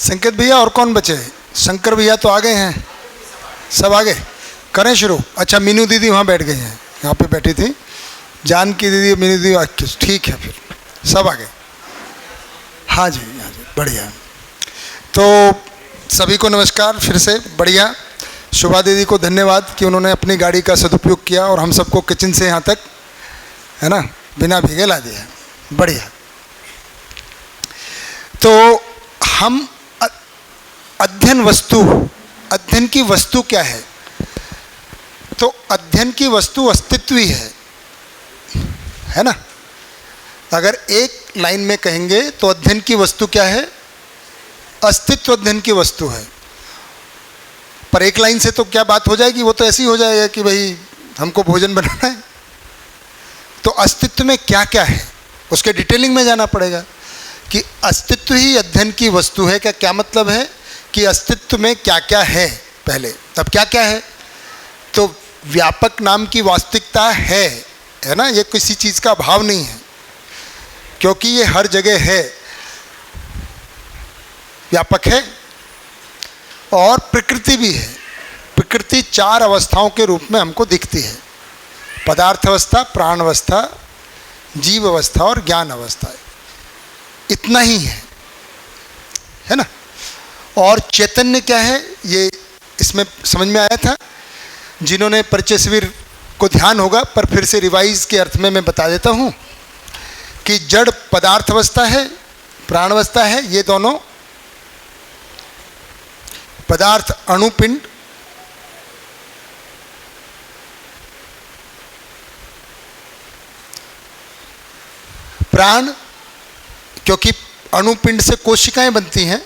संकेत भैया और कौन बचे? शंकर भैया तो आ गए हैं, सब आ गए। करें शुरू। अच्छा, मीनू दीदी वहाँ बैठ गई हैं, यहाँ पे बैठी थी। जानकी दीदी, मीनू दीदी, ठीक है, फिर सब आ गए। हाँ जी, हाँ जी, बढ़िया। तो सभी को नमस्कार फिर से। बढ़िया। शोभा दीदी को धन्यवाद कि उन्होंने अपनी गाड़ी का सदुपयोग किया और हम सबको किचन से यहाँ तक, है ना, बिना भीगे ला दिया। बढ़िया। तो हम अध्ययन वस्तु, अध्ययन की वस्तु क्या है? तो अध्ययन की वस्तु अस्तित्व ही है ना। अगर एक लाइन में कहेंगे तो अध्ययन की वस्तु क्या है? अस्तित्व अध्ययन की वस्तु है। पर एक लाइन से तो क्या बात हो जाएगी? वो तो ऐसी हो जाएगा कि भाई हमको भोजन बनाना है। तो अस्तित्व में क्या क्या है उसके डिटेलिंग में जाना पड़ेगा कि अस्तित्व ही अध्ययन की वस्तु है। क्या मतलब है कि अस्तित्व में क्या क्या है पहले, तब क्या क्या है। तो व्यापक नाम की वास्तविकता है ना, ये किसी चीज़ का अभाव नहीं है, क्योंकि ये हर जगह है, व्यापक है। और प्रकृति भी है। प्रकृति 4 अवस्थाओं के रूप में हमको दिखती है: पदार्थ अवस्था, प्राण अवस्था, जीव अवस्था और ज्ञान अवस्था। इतना ही है ना। और चैतन्य क्या है, ये इसमें समझ में आया था जिन्होंने परिचय शिविर को ध्यान होगा, पर फिर से रिवाइज के अर्थ में मैं बता देता हूँ कि जड़ पदार्थ अवस्था है, प्राण अवस्था है, ये दोनों पदार्थ अणुपिंड, प्राण, क्योंकि अणुपिंड से कोशिकाएं बनती हैं,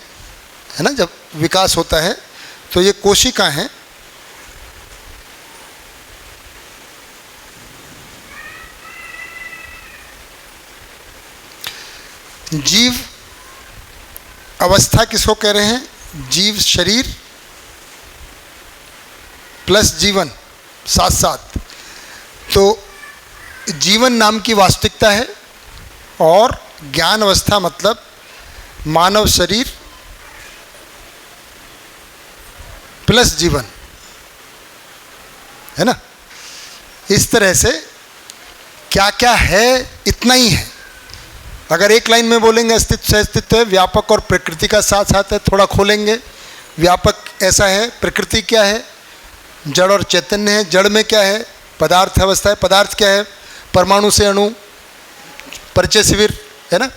है ना, जब विकास होता है तो ये कोशिकाएं हैं। जीव अवस्था किसको कह रहे हैं? जीव शरीर प्लस जीवन साथ साथ, तो जीवन नाम की वास्तविकता है। और ज्ञान अवस्था मतलब मानव शरीर प्लस जीवन, है ना। इस तरह से क्या क्या है, इतना ही है। अगर एक लाइन में बोलेंगे अस्तित्व से अस्तित्व है, व्यापक और प्रकृति का साथ साथ है। थोड़ा खोलेंगे, व्यापक ऐसा है, प्रकृति क्या है, जड़ और चैतन्य है, जड़ में क्या है, पदार्थ अवस्था है, पदार्थ क्या है, परमाणु से अणु, परिचय शिविर, है ना,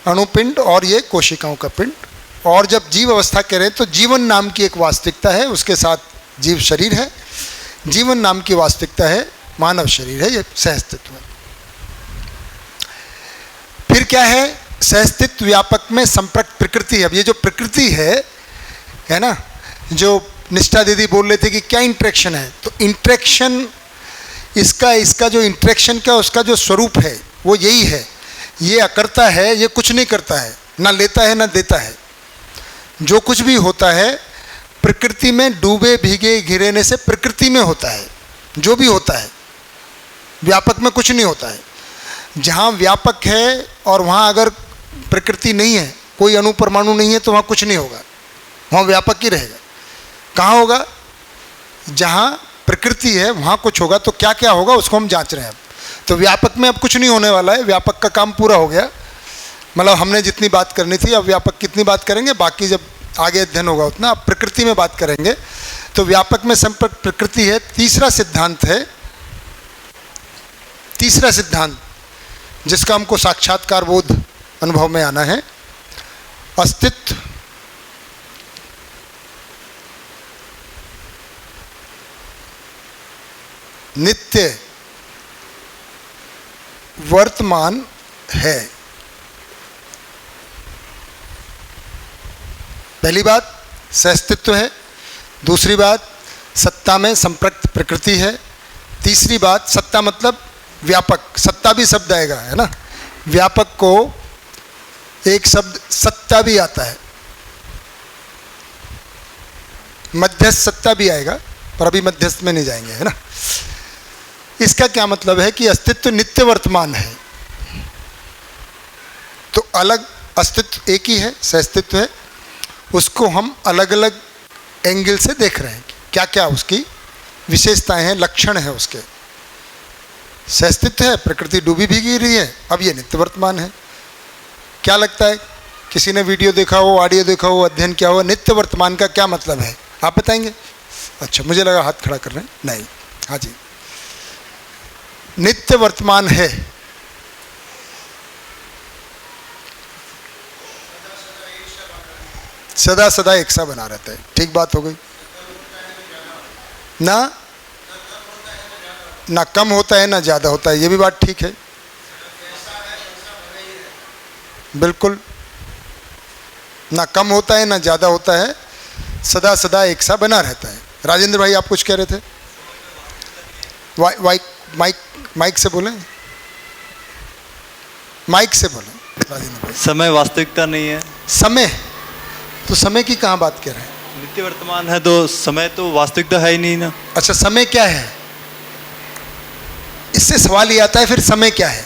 अणुपिंड और ये कोशिकाओं का पिंड। और जब जीव अवस्था कह रहे हैं तो जीवन नाम की एक वास्तविकता है, उसके साथ जीव शरीर है, जीवन नाम की वास्तविकता है, मानव शरीर है, ये सहअस्तित्व है। फिर क्या है? सहअस्तित्व व्यापक में संप्रक्त प्रकृति है। अब ये जो प्रकृति है ना, जो निष्ठा दीदी बोल रहे थे कि क्या इंटरेक्शन है, तो इंटरेक्शन इसका जो इंटरेक्शन का उसका जो स्वरूप है वो यही है। ये अकर्ता है, ये कुछ नहीं करता है, ना लेता है ना देता है। जो कुछ भी होता है प्रकृति में डूबे भीगे घिरेने से प्रकृति में होता है। जो भी होता है व्यापक में कुछ नहीं होता है। जहाँ व्यापक है और वहाँ अगर प्रकृति नहीं है, कोई अणु परमाणु नहीं है, तो वहाँ कुछ नहीं होगा, वहाँ व्यापक ही रहेगा। कहाँ होगा? जहाँ प्रकृति है वहाँ कुछ होगा। तो क्या क्या होगा उसको हम जांच रहे हैं अब। तो व्यापक में अब कुछ नहीं होने वाला है, व्यापक का काम पूरा हो गया। मतलब हमने जितनी बात करनी थी, अब व्यापक कितनी बात करेंगे, बाकी जब आगे अध्ययन होगा उतना। अब प्रकृति में बात करेंगे। तो व्यापक में संपर्क प्रकृति है। तीसरा सिद्धांत है, तीसरा सिद्धांत जिसका हमको साक्षात्कार बोध अनुभव में आना है, अस्तित्व नित्य वर्तमान है। पहली बात सहअस्तित्व है, दूसरी बात सत्ता में संप्रक्त प्रकृति है, तीसरी बात सत्ता मतलब व्यापक, सत्ता भी शब्द आएगा, है ना। व्यापक को एक शब्द सत्ता भी आता है, मध्यस्थ सत्ता भी आएगा, पर अभी मध्यस्थ में नहीं जाएंगे, है ना। इसका क्या मतलब है कि अस्तित्व नित्य वर्तमान है। तो अलग अस्तित्व एक ही है, सहअस्तित्व है, उसको हम अलग अलग एंगल से देख रहे हैं, क्या क्या उसकी विशेषताएं हैं, लक्षण है उसके। सहस्तित्व है, प्रकृति डूबी भी गिर रही है, अब ये नित्य वर्तमान है। क्या लगता है, किसी ने वीडियो देखा हो, ऑडियो देखा हो, अध्ययन किया हो, नित्य वर्तमान का क्या मतलब है, आप बताएंगे? अच्छा, मुझे लगा हाथ खड़ा कर रहे हैं, नहीं। हाँ जी, नित्य वर्तमान है सदा सदा एक सा बना रहता है। ठीक बात हो गई ना? ना कम होता है ना ज़्यादा होता है, ये भी बात ठीक है, बिल्कुल। ना कम होता है ना ज़्यादा होता है, सदा सदा एक सा बना रहता है। राजेंद्र भाई, आप कुछ कह रहे थे? माइक माइक से बोलें, माइक से बोलें राजेंद्र भाई। समय वास्तविकता नहीं है। समय, तो समय की कहाँ बात कर रहे हैं? नित्य वर्तमान है तो समय तो वास्तविकता है ही नहीं ना। अच्छा, समय क्या है? इससे सवाल ये आता है फिर समय क्या है?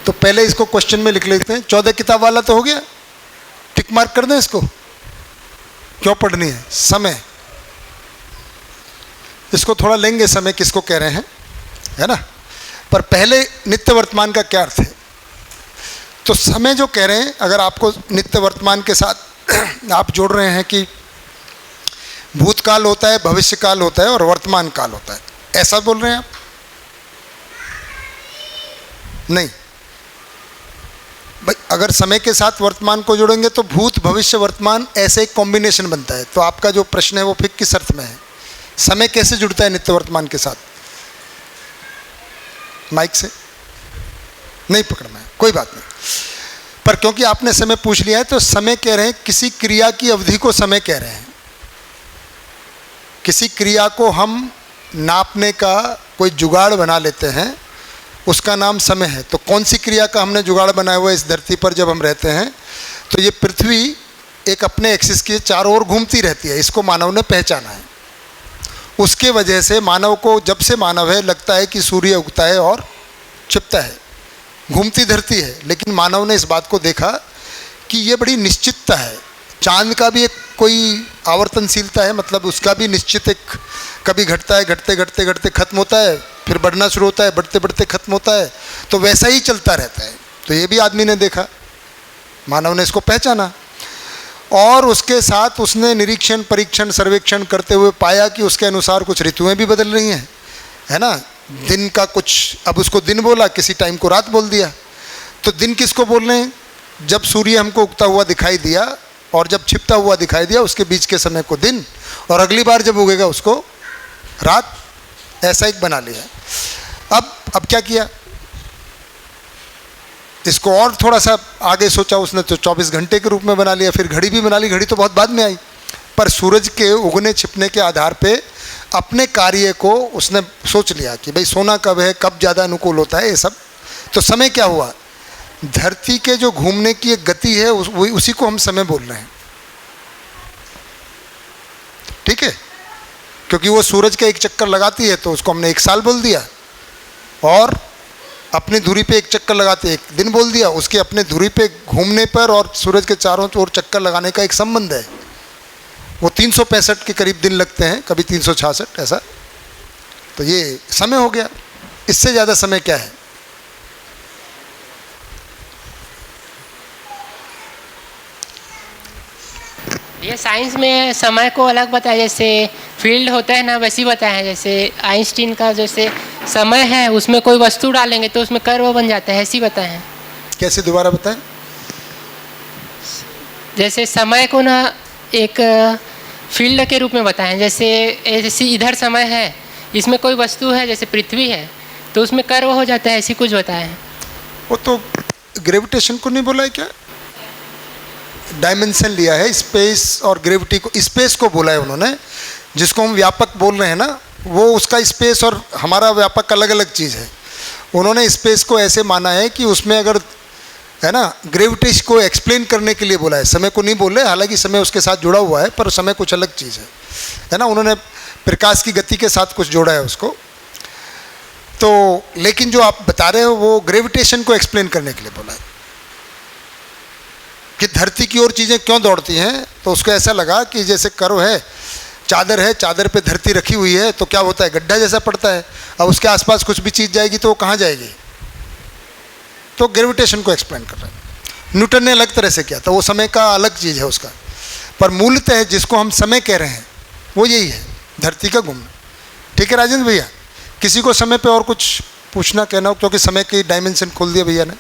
तो पहले इसको क्वेश्चन में लिख लेते हैं। 14 किताब वाला तो हो गया, टिक मार्क कर दें इसको, क्यों पढ़नी है? समय, इसको थोड़ा लेंगे, समय किसको कह रहे हैं, है ना। पर पहले नित्य वर्तमान का क्या अर्थ है? तो समय जो कह रहे हैं, अगर आपको नित्य वर्तमान के साथ आप जोड़ रहे हैं कि भूतकाल होता है, भविष्य काल होता है और वर्तमान काल होता है, ऐसा बोल रहे हैं आप? नहीं भाई, अगर समय के साथ वर्तमान को जोड़ेंगे तो भूत भविष्य वर्तमान ऐसे एक कॉम्बिनेशन बनता है। तो आपका जो प्रश्न है वो फिर किस अर्थ में है? समय कैसे जुड़ता है नित्य वर्तमान के साथ? माइक से नहीं पकड़ना है, कोई बात नहीं। पर क्योंकि आपने समय पूछ लिया है तो समय कह रहे हैं, किसी क्रिया की अवधि को समय कह रहे हैं। किसी क्रिया को हम नापने का कोई जुगाड़ बना लेते हैं, उसका नाम समय है। तो कौन सी क्रिया का हमने जुगाड़ बनाया हुआ है इस धरती पर जब हम रहते हैं? तो ये पृथ्वी एक अपने एक्सिस के चारों ओर घूमती रहती है, इसको मानव ने पहचाना है। उसके वजह से मानव को, जब से मानव है, लगता है कि सूर्य उगता है और छिपता है, घूमती धरती है। लेकिन मानव ने इस बात को देखा कि ये बड़ी निश्चितता है। चांद का भी एक कोई आवर्तनशीलता है, मतलब उसका भी निश्चित एक, कभी घटता है, घटते घटते घटते खत्म होता है, फिर बढ़ना शुरू होता है, बढ़ते बढ़ते खत्म होता है, तो वैसा ही चलता रहता है। तो ये भी आदमी ने देखा, मानव ने इसको पहचाना, और उसके साथ उसने निरीक्षण, परीक्षण, सर्वेक्षण करते हुए पाया कि उसके अनुसार कुछ ऋतुएं भी बदल रही हैं, है ना। दिन का कुछ, अब उसको दिन बोला, किसी टाइम को रात बोल दिया। तो दिन किसको बोल रहे हैं? जब सूर्य हमको उगता हुआ दिखाई दिया और जब छिपता हुआ दिखाई दिया, उसके बीच के समय को दिन, और अगली बार जब उगेगा उसको रात, ऐसा एक बना लिया। अब क्या किया? इसको और थोड़ा सा आगे सोचा उसने, तो 24 घंटे के रूप में बना लिया। फिर घड़ी भी बना ली, घड़ी तो बहुत बाद में आई, पर सूरज के उगने छिपने के आधार पे अपने कार्य को उसने सोच लिया कि भाई सोना कब है, कब ज़्यादा अनुकूल होता है, ये सब। तो समय क्या हुआ? धरती के जो घूमने की एक गति है, उसी को हम समय बोल रहे हैं, ठीक है। क्योंकि वो सूरज का एक चक्कर लगाती है तो उसको हमने एक साल बोल दिया, और अपनी धुरी पे एक चक्कर लगाते एक दिन बोल दिया। उसके अपने धुरी पे घूमने पर और सूरज के चारों ओर चक्कर लगाने का एक संबंध है। वो 365 के करीब दिन लगते हैं, कभी 366, ऐसा। तो ये समय हो गया, इससे ज़्यादा समय क्या है? ये साइंस में समय को अलग बताया, जैसे फील्ड होता है ना, वैसे ही बताया है। जैसे आइंस्टीन का जैसे समय है, उसमें कोई वस्तु डालेंगे तो उसमें कर्व बन जाता है, ऐसे ही बताया है। कैसे, दोबारा बताएं। जैसे समय को ना एक फील्ड के रूप में बताया है। जैसे इधर समय है, इसमें कोई वस्तु है, जैसे पृथ्वी है, तो उसमें कर्व हो जाता है, ऐसी कुछ बताया है। वो तो ग्रेविटेशन को नहीं बोला है क्या? डायमेंशन लिया है, स्पेस और ग्रेविटी को, स्पेस को बोला है उन्होंने, जिसको हम व्यापक बोल रहे हैं ना, वो उसका स्पेस और हमारा व्यापक अलग अलग चीज़ है। उन्होंने स्पेस को ऐसे माना है कि उसमें अगर, है ना, ग्रेविटी को एक्सप्लेन करने के लिए बोला है, समय को नहीं बोले। हालांकि समय उसके साथ जुड़ा हुआ है, पर समय कुछ अलग चीज़ है ना। उन्होंने प्रकाश की गति के साथ कुछ जोड़ा है उसको। तो लेकिन जो आप बता रहे हो वो ग्रेविटेशन को एक्सप्लेन करने के लिए बोला है। कि धरती की ओर चीज़ें क्यों दौड़ती हैं, तो उसको ऐसा लगा कि जैसे कर्व है, चादर पे धरती रखी हुई है, तो क्या होता है, गड्ढा जैसा पड़ता है। अब उसके आसपास कुछ भी चीज़ जाएगी तो वो कहाँ जाएगी, तो ग्रेविटेशन को एक्सप्लेन कर रहा है। न्यूटन ने अलग तरह से किया था, वो समय का अलग चीज़ है उसका, पर मूलतः जिसको हम समय कह रहे हैं वो यही है, धरती का घूमना। ठीक है राजेंद्र भैया, किसी को समय पे और कुछ पूछना कहना हो, क्योंकि समय की डायमेंशन खोल दिया भैया ने।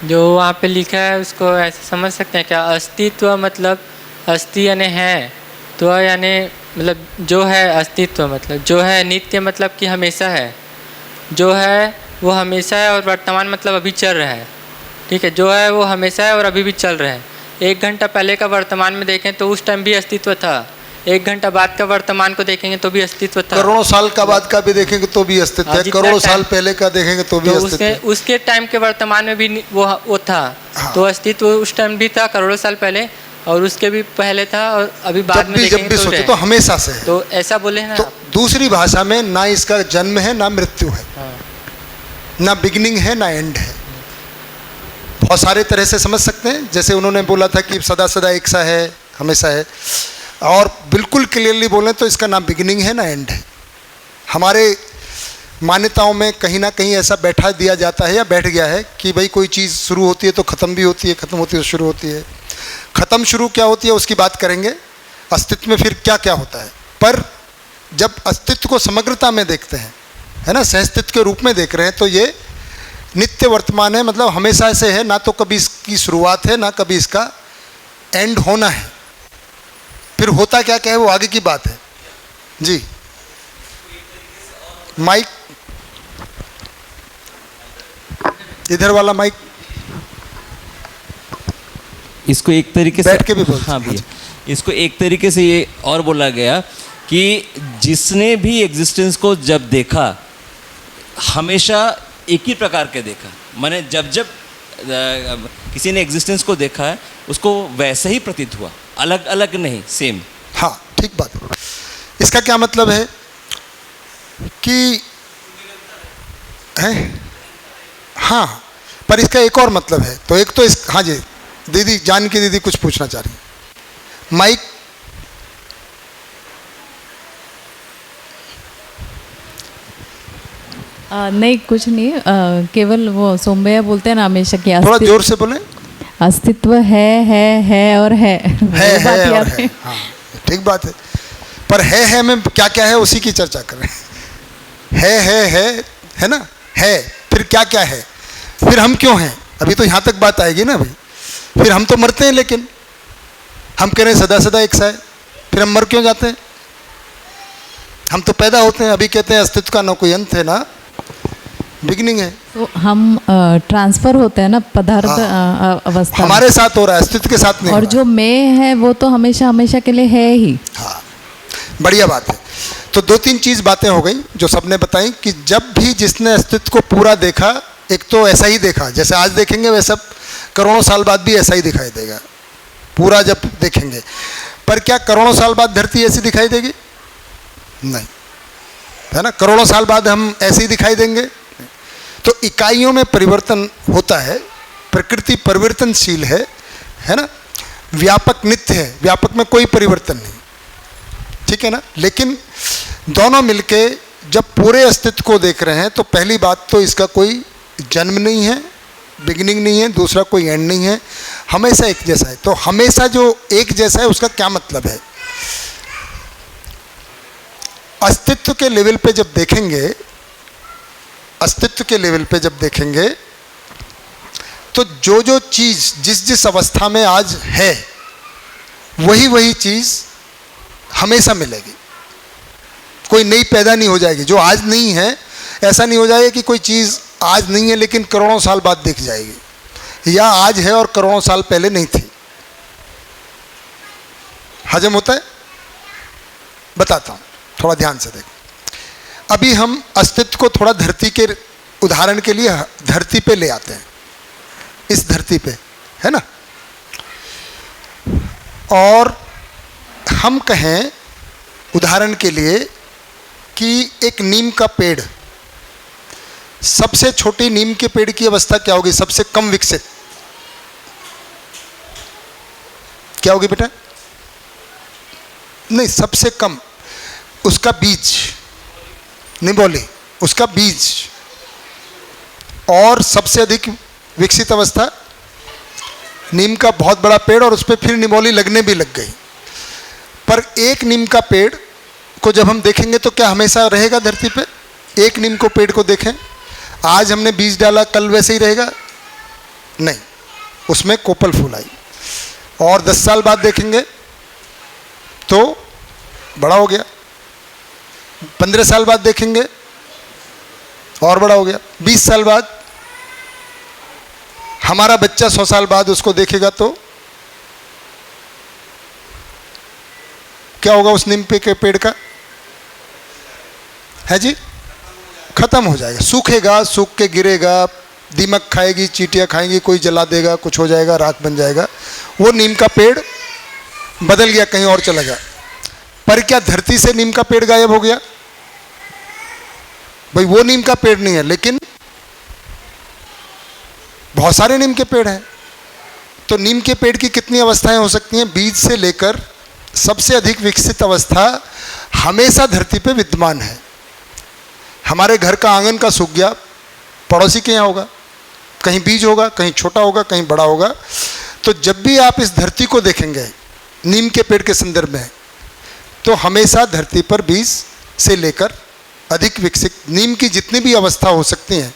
जो वहाँ पे लिखा है उसको ऐसे समझ सकते हैं क्या, अस्तित्व मतलब अस्थि यानी है, तो यानी मतलब जो है, अस्तित्व मतलब जो है, नित्य मतलब कि हमेशा है, जो है वो हमेशा है और वर्तमान मतलब अभी चल रहा है। ठीक है, जो है वो हमेशा है और अभी भी चल रहा है। 1 घंटा पहले का वर्तमान में देखें तो उस टाइम भी अस्तित्व था, 1 घंटा बाद का वर्तमान को देखेंगे तो भी अस्तित्व था, करोड़ों साल का बाद का भी देखेंगे तो भी अस्तित्व है, करोड़ों साल पहले का देखेंगे तो भी अस्तित्व है। उसके टाइम के वर्तमान में भी वो था। हाँ। तो अस्तित्व उस टाइम भी था, करोड़ों साल पहले, और उसके भी पहले था, और अभी बाद में जब भी सोचे तो हमेशा से है। तो ऐसा बोले ना तो दूसरी भाषा में ना इसका जन्म है ना मृत्यु है, ना बिगिनिंग है ना एंड है। बहुत सारे तरह से समझ सकते हैं, जैसे उन्होंने बोला था कि सदा सदा एक सा है, हमेशा है, और बिल्कुल क्लियरली बोलें तो इसका ना बिगिनिंग है ना एंड है। हमारे मान्यताओं में कहीं ना कहीं ऐसा बैठा दिया जाता है या बैठ गया है कि भाई कोई चीज़ शुरू होती है तो ख़त्म भी होती है, ख़त्म होती है तो शुरू होती है। ख़त्म शुरू क्या होती है उसकी बात करेंगे, अस्तित्व में फिर क्या क्या होता है। पर जब अस्तित्व को समग्रता में देखते हैं, है ना, सहअस्तित्व के रूप में देख रहे हैं, तो ये नित्य वर्तमान है, मतलब हमेशा से है, ना तो कभी इसकी शुरुआत है ना कभी इसका एंड होना है। फिर होता क्या क्या है वो आगे की बात है। जी माइक, इधर वाला माइक, इसको एक तरीके से बैठ के भी बोल। हाँ भैया, इसको एक तरीके से ये और बोला गया कि जिसने भी एग्जिस्टेंस को जब देखा हमेशा एक ही प्रकार के देखा, माने जब जब किसी ने एग्जिस्टेंस को देखा है उसको वैसे ही प्रतीत हुआ, अलग अलग नहीं, सेम। हाँ ठीक बात है। इसका क्या मतलब है कि है, हाँ, पर इसका एक और मतलब है। तो एक तो इस, हाँ जी दीदी, जान की दीदी कुछ पूछना चाह रही है, माइक। नहीं कुछ नहीं, केवल वो सोमभैया बोलते हैं ना हमेशा कि थोड़ा जोर से बोलें। अस्तित्व है और है और है। हाँ ठीक बात है, पर है में क्या क्या है उसी की चर्चा कर रहे हैं। है ना, है, फिर क्या क्या है, फिर हम क्यों हैं, अभी तो यहाँ तक बात आएगी ना भाई। फिर हम तो मरते हैं, लेकिन हम कह रहे हैं सदा सदा एक सा है, फिर हम मर क्यों जाते हैं। हम तो पैदा होते हैं, अभी कहते हैं अस्तित्व का ना कोई अंत है ना बिगिनिंग है। तो हम ट्रांसफर होते हैं ना पदार्थ अवस्था, हमारे साथ हो रहा है, अस्तित्व के साथ नहीं। और जो मैं है वो तो हमेशा हमेशा के लिए है ही। हाँ बढ़िया बात है। तो 2-3 चीज़ बातें हो गई जो सबने बताई कि जब भी जिसने अस्तित्व को पूरा देखा, एक तो ऐसा ही देखा जैसे आज देखेंगे, वैसा करोड़ों साल बाद भी ऐसा ही दिखाई देगा पूरा जब देखेंगे। पर क्या करोड़ों साल बाद धरती ऐसी दिखाई देगी? नहीं, है ना। करोड़ों साल बाद हम ऐसे ही दिखाई देंगे? तो इकाइयों में परिवर्तन होता है, प्रकृति परिवर्तनशील है ना। व्यापक नित्य है, व्यापक में कोई परिवर्तन नहीं, ठीक है ना। लेकिन दोनों मिलके जब पूरे अस्तित्व को देख रहे हैं तो पहली बात तो इसका कोई जन्म नहीं है, बिगिनिंग नहीं है, दूसरा कोई एंड नहीं है, हमेशा एक जैसा है। तो हमेशा जो एक जैसा है उसका क्या मतलब है? अस्तित्व के लेवल पे जब देखेंगे, अस्तित्व के लेवल पे जब देखेंगे तो जो जो चीज़ जिस जिस अवस्था में आज है वही वही चीज़ हमेशा मिलेगी, कोई नई पैदा नहीं हो जाएगी। जो आज नहीं है ऐसा नहीं हो जाएगा कि कोई चीज़ आज नहीं है लेकिन करोड़ों साल बाद दिख जाएगी, या आज है और करोड़ों साल पहले नहीं थी। हजम होता है? बताता हूँ, थोड़ा ध्यान से देखो। अभी हम अस्तित्व को थोड़ा धरती के उदाहरण के लिए धरती पे ले आते हैं, इस धरती पे, है ना। और हम कहें उदाहरण के लिए कि एक नीम का पेड़ सबसे छोटी नीम के पेड़ की अवस्था क्या होगी, सबसे कम विकसित क्या होगी बेटा? नहीं, सबसे कम उसका बीज, निबोली, उसका बीज। और सबसे अधिक विकसित अवस्था नीम का बहुत बड़ा पेड़, और उस पर फिर निबोली लगने भी लग गई। पर एक नीम का पेड़ को जब हम देखेंगे तो क्या हमेशा रहेगा धरती पे? एक नीम को पेड़ को देखें, आज हमने बीज डाला, कल वैसे ही रहेगा? नहीं, उसमें कोपल फूल आई। और 10 साल बाद देखेंगे तो बड़ा हो गया, 15 साल बाद देखेंगे और बड़ा हो गया, 20 साल बाद, हमारा बच्चा 100 साल बाद उसको देखेगा तो क्या होगा उस नीम पे के पेड़ का? है जी, खत्म हो जाएगा, सूखेगा, सूख के गिरेगा, दीमक खाएगी, चींटियां खाएंगी, कोई जला देगा, कुछ हो जाएगा, राख बन जाएगा, वो नीम का पेड़ बदल गया, कहीं और चला गया। पर क्या धरती से नीम का पेड़ गायब हो गया? भाई वो नीम का पेड़ नहीं है, लेकिन बहुत सारे नीम के पेड़ हैं। तो नीम के पेड़ की कितनी अवस्थाएं हो सकती हैं? बीज से लेकर सबसे अधिक विकसित अवस्था हमेशा धरती पे विद्यमान है। हमारे घर का आंगन का सूख गया, पड़ोसी के यहाँ होगा, कहीं बीज होगा, कहीं छोटा होगा, कहीं बड़ा होगा। तो जब भी आप इस धरती को देखेंगे नीम के पेड़ के संदर्भ में, तो हमेशा धरती पर बीज से लेकर अधिक विकसित नीम की जितनी भी अवस्था हो सकती हैं,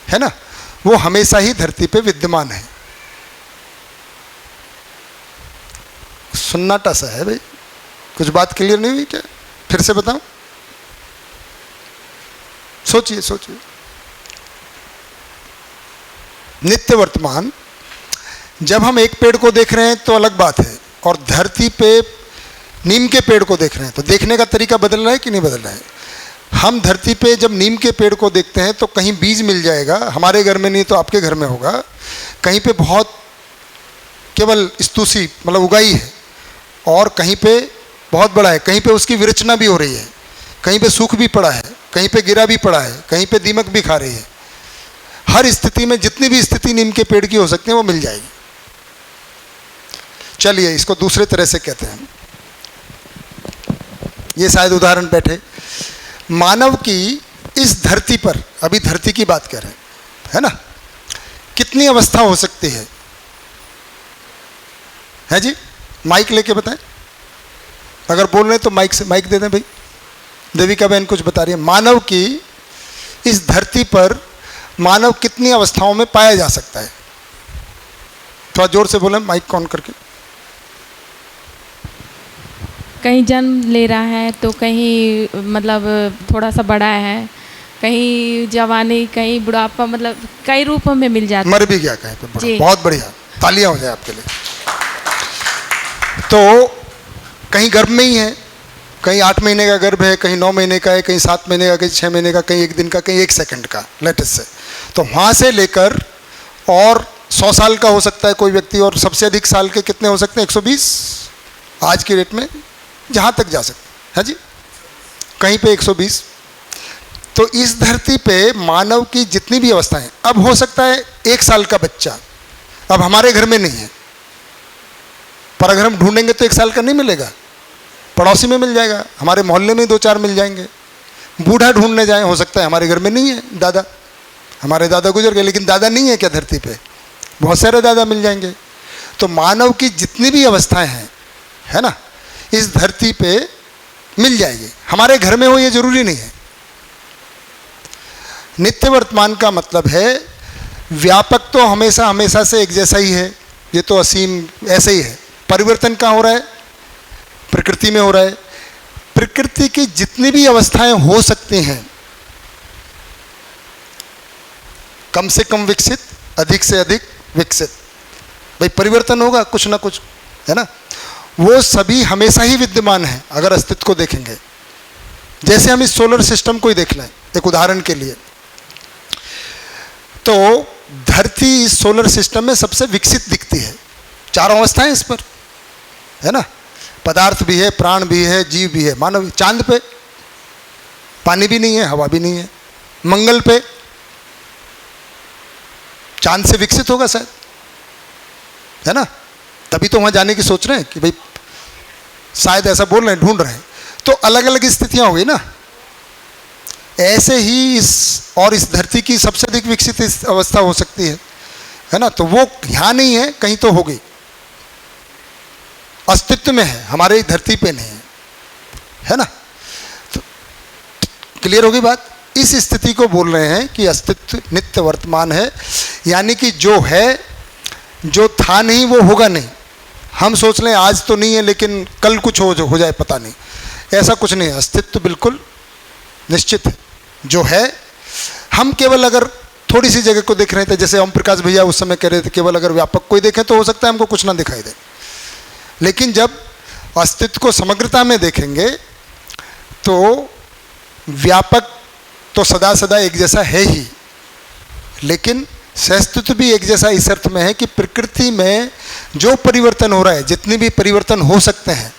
है ना, वो हमेशा ही धरती पे विद्यमान है। सन्नाटा सा है भाई, कुछ बात क्लियर नहीं हुई क्या? फिर से बताऊं, सोचिए सोचिए। नित्य वर्तमान जब हम एक पेड़ को देख रहे हैं तो अलग बात है, और धरती पे नीम के पेड़ को देख रहे हैं तो देखने का तरीका बदल रहा है कि नहीं बदल रहा है? हम धरती पे जब नीम के पेड़ को देखते हैं तो कहीं बीज मिल जाएगा, हमारे घर में नहीं तो आपके घर में होगा, कहीं पे बहुत केवल स्तूसी मतलब उगाई है, और कहीं पे बहुत बड़ा है, कहीं पे उसकी विरचना भी हो रही है, कहीं पे सूख भी पड़ा है, कहीं पे गिरा भी पड़ा है, कहीं पे दीमक भी खा रही है। हर स्थिति में जितनी भी स्थिति नीम के पेड़ की हो सकती है वो मिल जाएगी। चलिए इसको दूसरे तरह से कहते हैं, ये शायद उदाहरण बैठे। मानव की इस धरती पर, अभी धरती की बात कर रहे हैं, है ना, कितनी अवस्था हो सकती है जी? माइक लेके बताएं, अगर बोल रहे हैं तो माइक से माइक दे दें भाई। देविका बहन कुछ बता रही है। मानव की इस धरती पर मानव कितनी अवस्थाओं में पाया जा सकता है? थोड़ा जोर से बोलें, माइक ऑन करके। कहीं जन्म ले रहा है तो कहीं मतलब थोड़ा सा बड़ा है, कहीं जवानी, कहीं बुढ़ापा, मतलब कई रूपों में मिल जाता है। मर भी गया कहीं पे, जी। बहुत बढ़िया, तालियां हो जाए आपके लिए। तो कहीं गर्भ में ही है, कहीं 8 महीने का गर्भ है, कहीं 9 महीने का है, कहीं 7 महीने का, कहीं 6 महीने का, कहीं 1 दिन का, कहीं 1 सेकंड का, लेटेस्ट से। तो वहाँ से लेकर और 100 साल का हो सकता है कोई व्यक्ति, और सबसे अधिक साल के कितने हो सकते हैं? 120 आज की डेट में, जहाँ तक जा सकते है जी, कहीं पे 120। तो इस धरती पे मानव की जितनी भी अवस्थाएं, अब हो सकता है 1 साल का बच्चा अब हमारे घर में नहीं है, पर अगर हम ढूंढेंगे तो 1 साल का नहीं मिलेगा, पड़ोसी में मिल जाएगा, हमारे मोहल्ले में 2-4 मिल जाएंगे। बूढ़ा ढूंढने जाए, हो सकता है हमारे घर में नहीं है दादा, हमारे दादा गुजर गए, लेकिन दादा नहीं है क्या धरती पे? बहुत सारे दादा मिल जाएंगे। तो मानव की जितनी भी अवस्थाएं हैं, है ना, इस धरती पे मिल जाएगी। हमारे घर में हो ये जरूरी नहीं है। नित्य वर्तमान का मतलब है व्यापक तो हमेशा हमेशा से एक जैसा ही है, ये तो असीम ऐसे ही है। परिवर्तन कहाँ हो रहा है? प्रकृति में हो रहा है। प्रकृति की जितनी भी अवस्थाएं हो सकती हैं, कम से कम विकसित, अधिक से अधिक विकसित, भाई परिवर्तन होगा कुछ ना कुछ, है ना, वो सभी हमेशा ही विद्यमान है अगर अस्तित्व को देखेंगे। जैसे हम इस सोलर सिस्टम को ही देख लें एक उदाहरण के लिए, तो धरती इस सोलर सिस्टम में सबसे विकसित दिखती है। 4 अवस्थाएं इस पर, है ना, पदार्थ भी है, प्राण भी है, जीव भी है, मानव। चांद पे पानी भी नहीं है, हवा भी नहीं है। मंगल पे चांद से विकसित होगा शायद, है ना? तभी तो वहाँ जाने की सोच रहे हैं कि भाई शायद ऐसा बोल रहे हैं, ढूंढ रहे हैं। तो अलग अलग स्थितियाँ हो गई ना। ऐसे ही इस धरती की सबसे अधिक विकसित अवस्था हो सकती है ना? तो वो यहाँ नहीं है, कहीं तो हो गई, अस्तित्व में है, हमारे धरती पे नहीं है ना? तो क्लियर होगी बात। इस स्थिति को बोल रहे हैं कि अस्तित्व नित्य वर्तमान है, यानी कि जो है, जो था नहीं वो होगा नहीं। हम सोच लें आज तो नहीं है लेकिन कल कुछ हो जाए, पता नहीं, ऐसा कुछ नहीं है। अस्तित्व बिल्कुल निश्चित है, जो है। हम केवल अगर थोड़ी सी जगह को देख रहे थे, जैसे ओम प्रकाश भैया उस समय कह रहे थे, केवल अगर व्यापक कोई देखें तो हो सकता है हमको कुछ ना दिखाई दे, लेकिन जब अस्तित्व को समग्रता में देखेंगे तो व्यापक तो सदा सदा एक जैसा है ही, लेकिन सहअस्तित्व भी एक जैसा इस अर्थ में है कि प्रकृति में जो परिवर्तन हो रहा है, जितने भी परिवर्तन हो सकते हैं,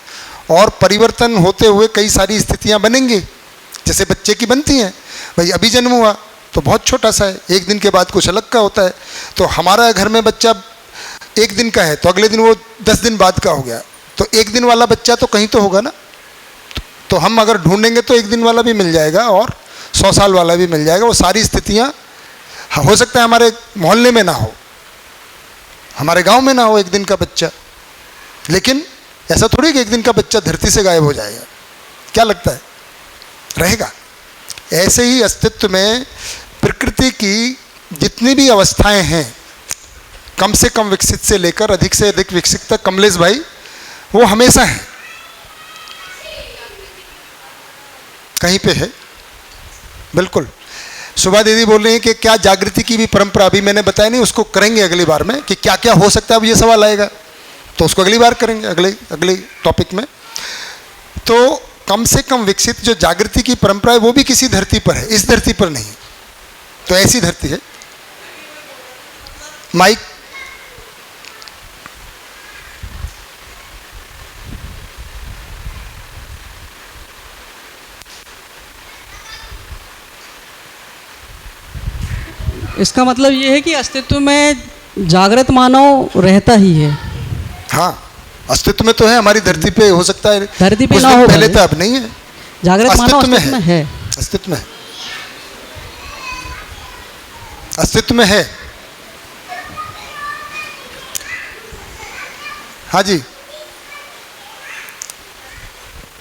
और परिवर्तन होते हुए कई सारी स्थितियां बनेंगी, जैसे बच्चे की बनती हैं। भाई अभी जन्म हुआ तो बहुत छोटा सा है, एक दिन के बाद कुछ अलग का होता है। तो हमारा घर में बच्चा एक दिन का है तो अगले दिन वो 10 दिन बाद का हो गया, तो एक दिन वाला बच्चा तो कहीं तो होगा ना। तो हम अगर ढूंढेंगे तो एक दिन वाला भी मिल जाएगा और 100 साल वाला भी मिल जाएगा। वो सारी स्थितियां हो सकता है हमारे मोहल्ले में ना हो, हमारे गांव में ना हो एक दिन का बच्चा, लेकिन ऐसा थोड़ी कि एक दिन का बच्चा धरती से गायब हो जाएगा। क्या लगता है, रहेगा? ऐसे ही अस्तित्व में प्रकृति की जितनी भी अवस्थाएं हैं, कम से कम विकसित से लेकर अधिक से अधिक विकसित तक, कमलेश भाई, वो हमेशा है, कहीं पे है। बिल्कुल। सुबह दीदी बोल रही हैं कि क्या जागृति की भी परंपरा, अभी मैंने बताया नहीं, उसको करेंगे अगली बार में कि क्या क्या हो सकता है। अब ये सवाल आएगा तो उसको अगली बार करेंगे, अगले टॉपिक में। तो कम से कम विकसित जो जागृति की परंपरा है वो भी किसी धरती पर है, इस धरती पर नहीं। तो ऐसी धरती है। माइक। इसका मतलब ये है कि अस्तित्व में जागृत मानव रहता ही है। हाँ, अस्तित्व में तो है, हमारी धरती पे हो सकता है, धरती पे कुछ ना दिन हो, पहले था, अब नहीं है। जागृत मानव अस्तित्व में है। अस्तित्व में है, अस्तित्व में है। हाँ जी,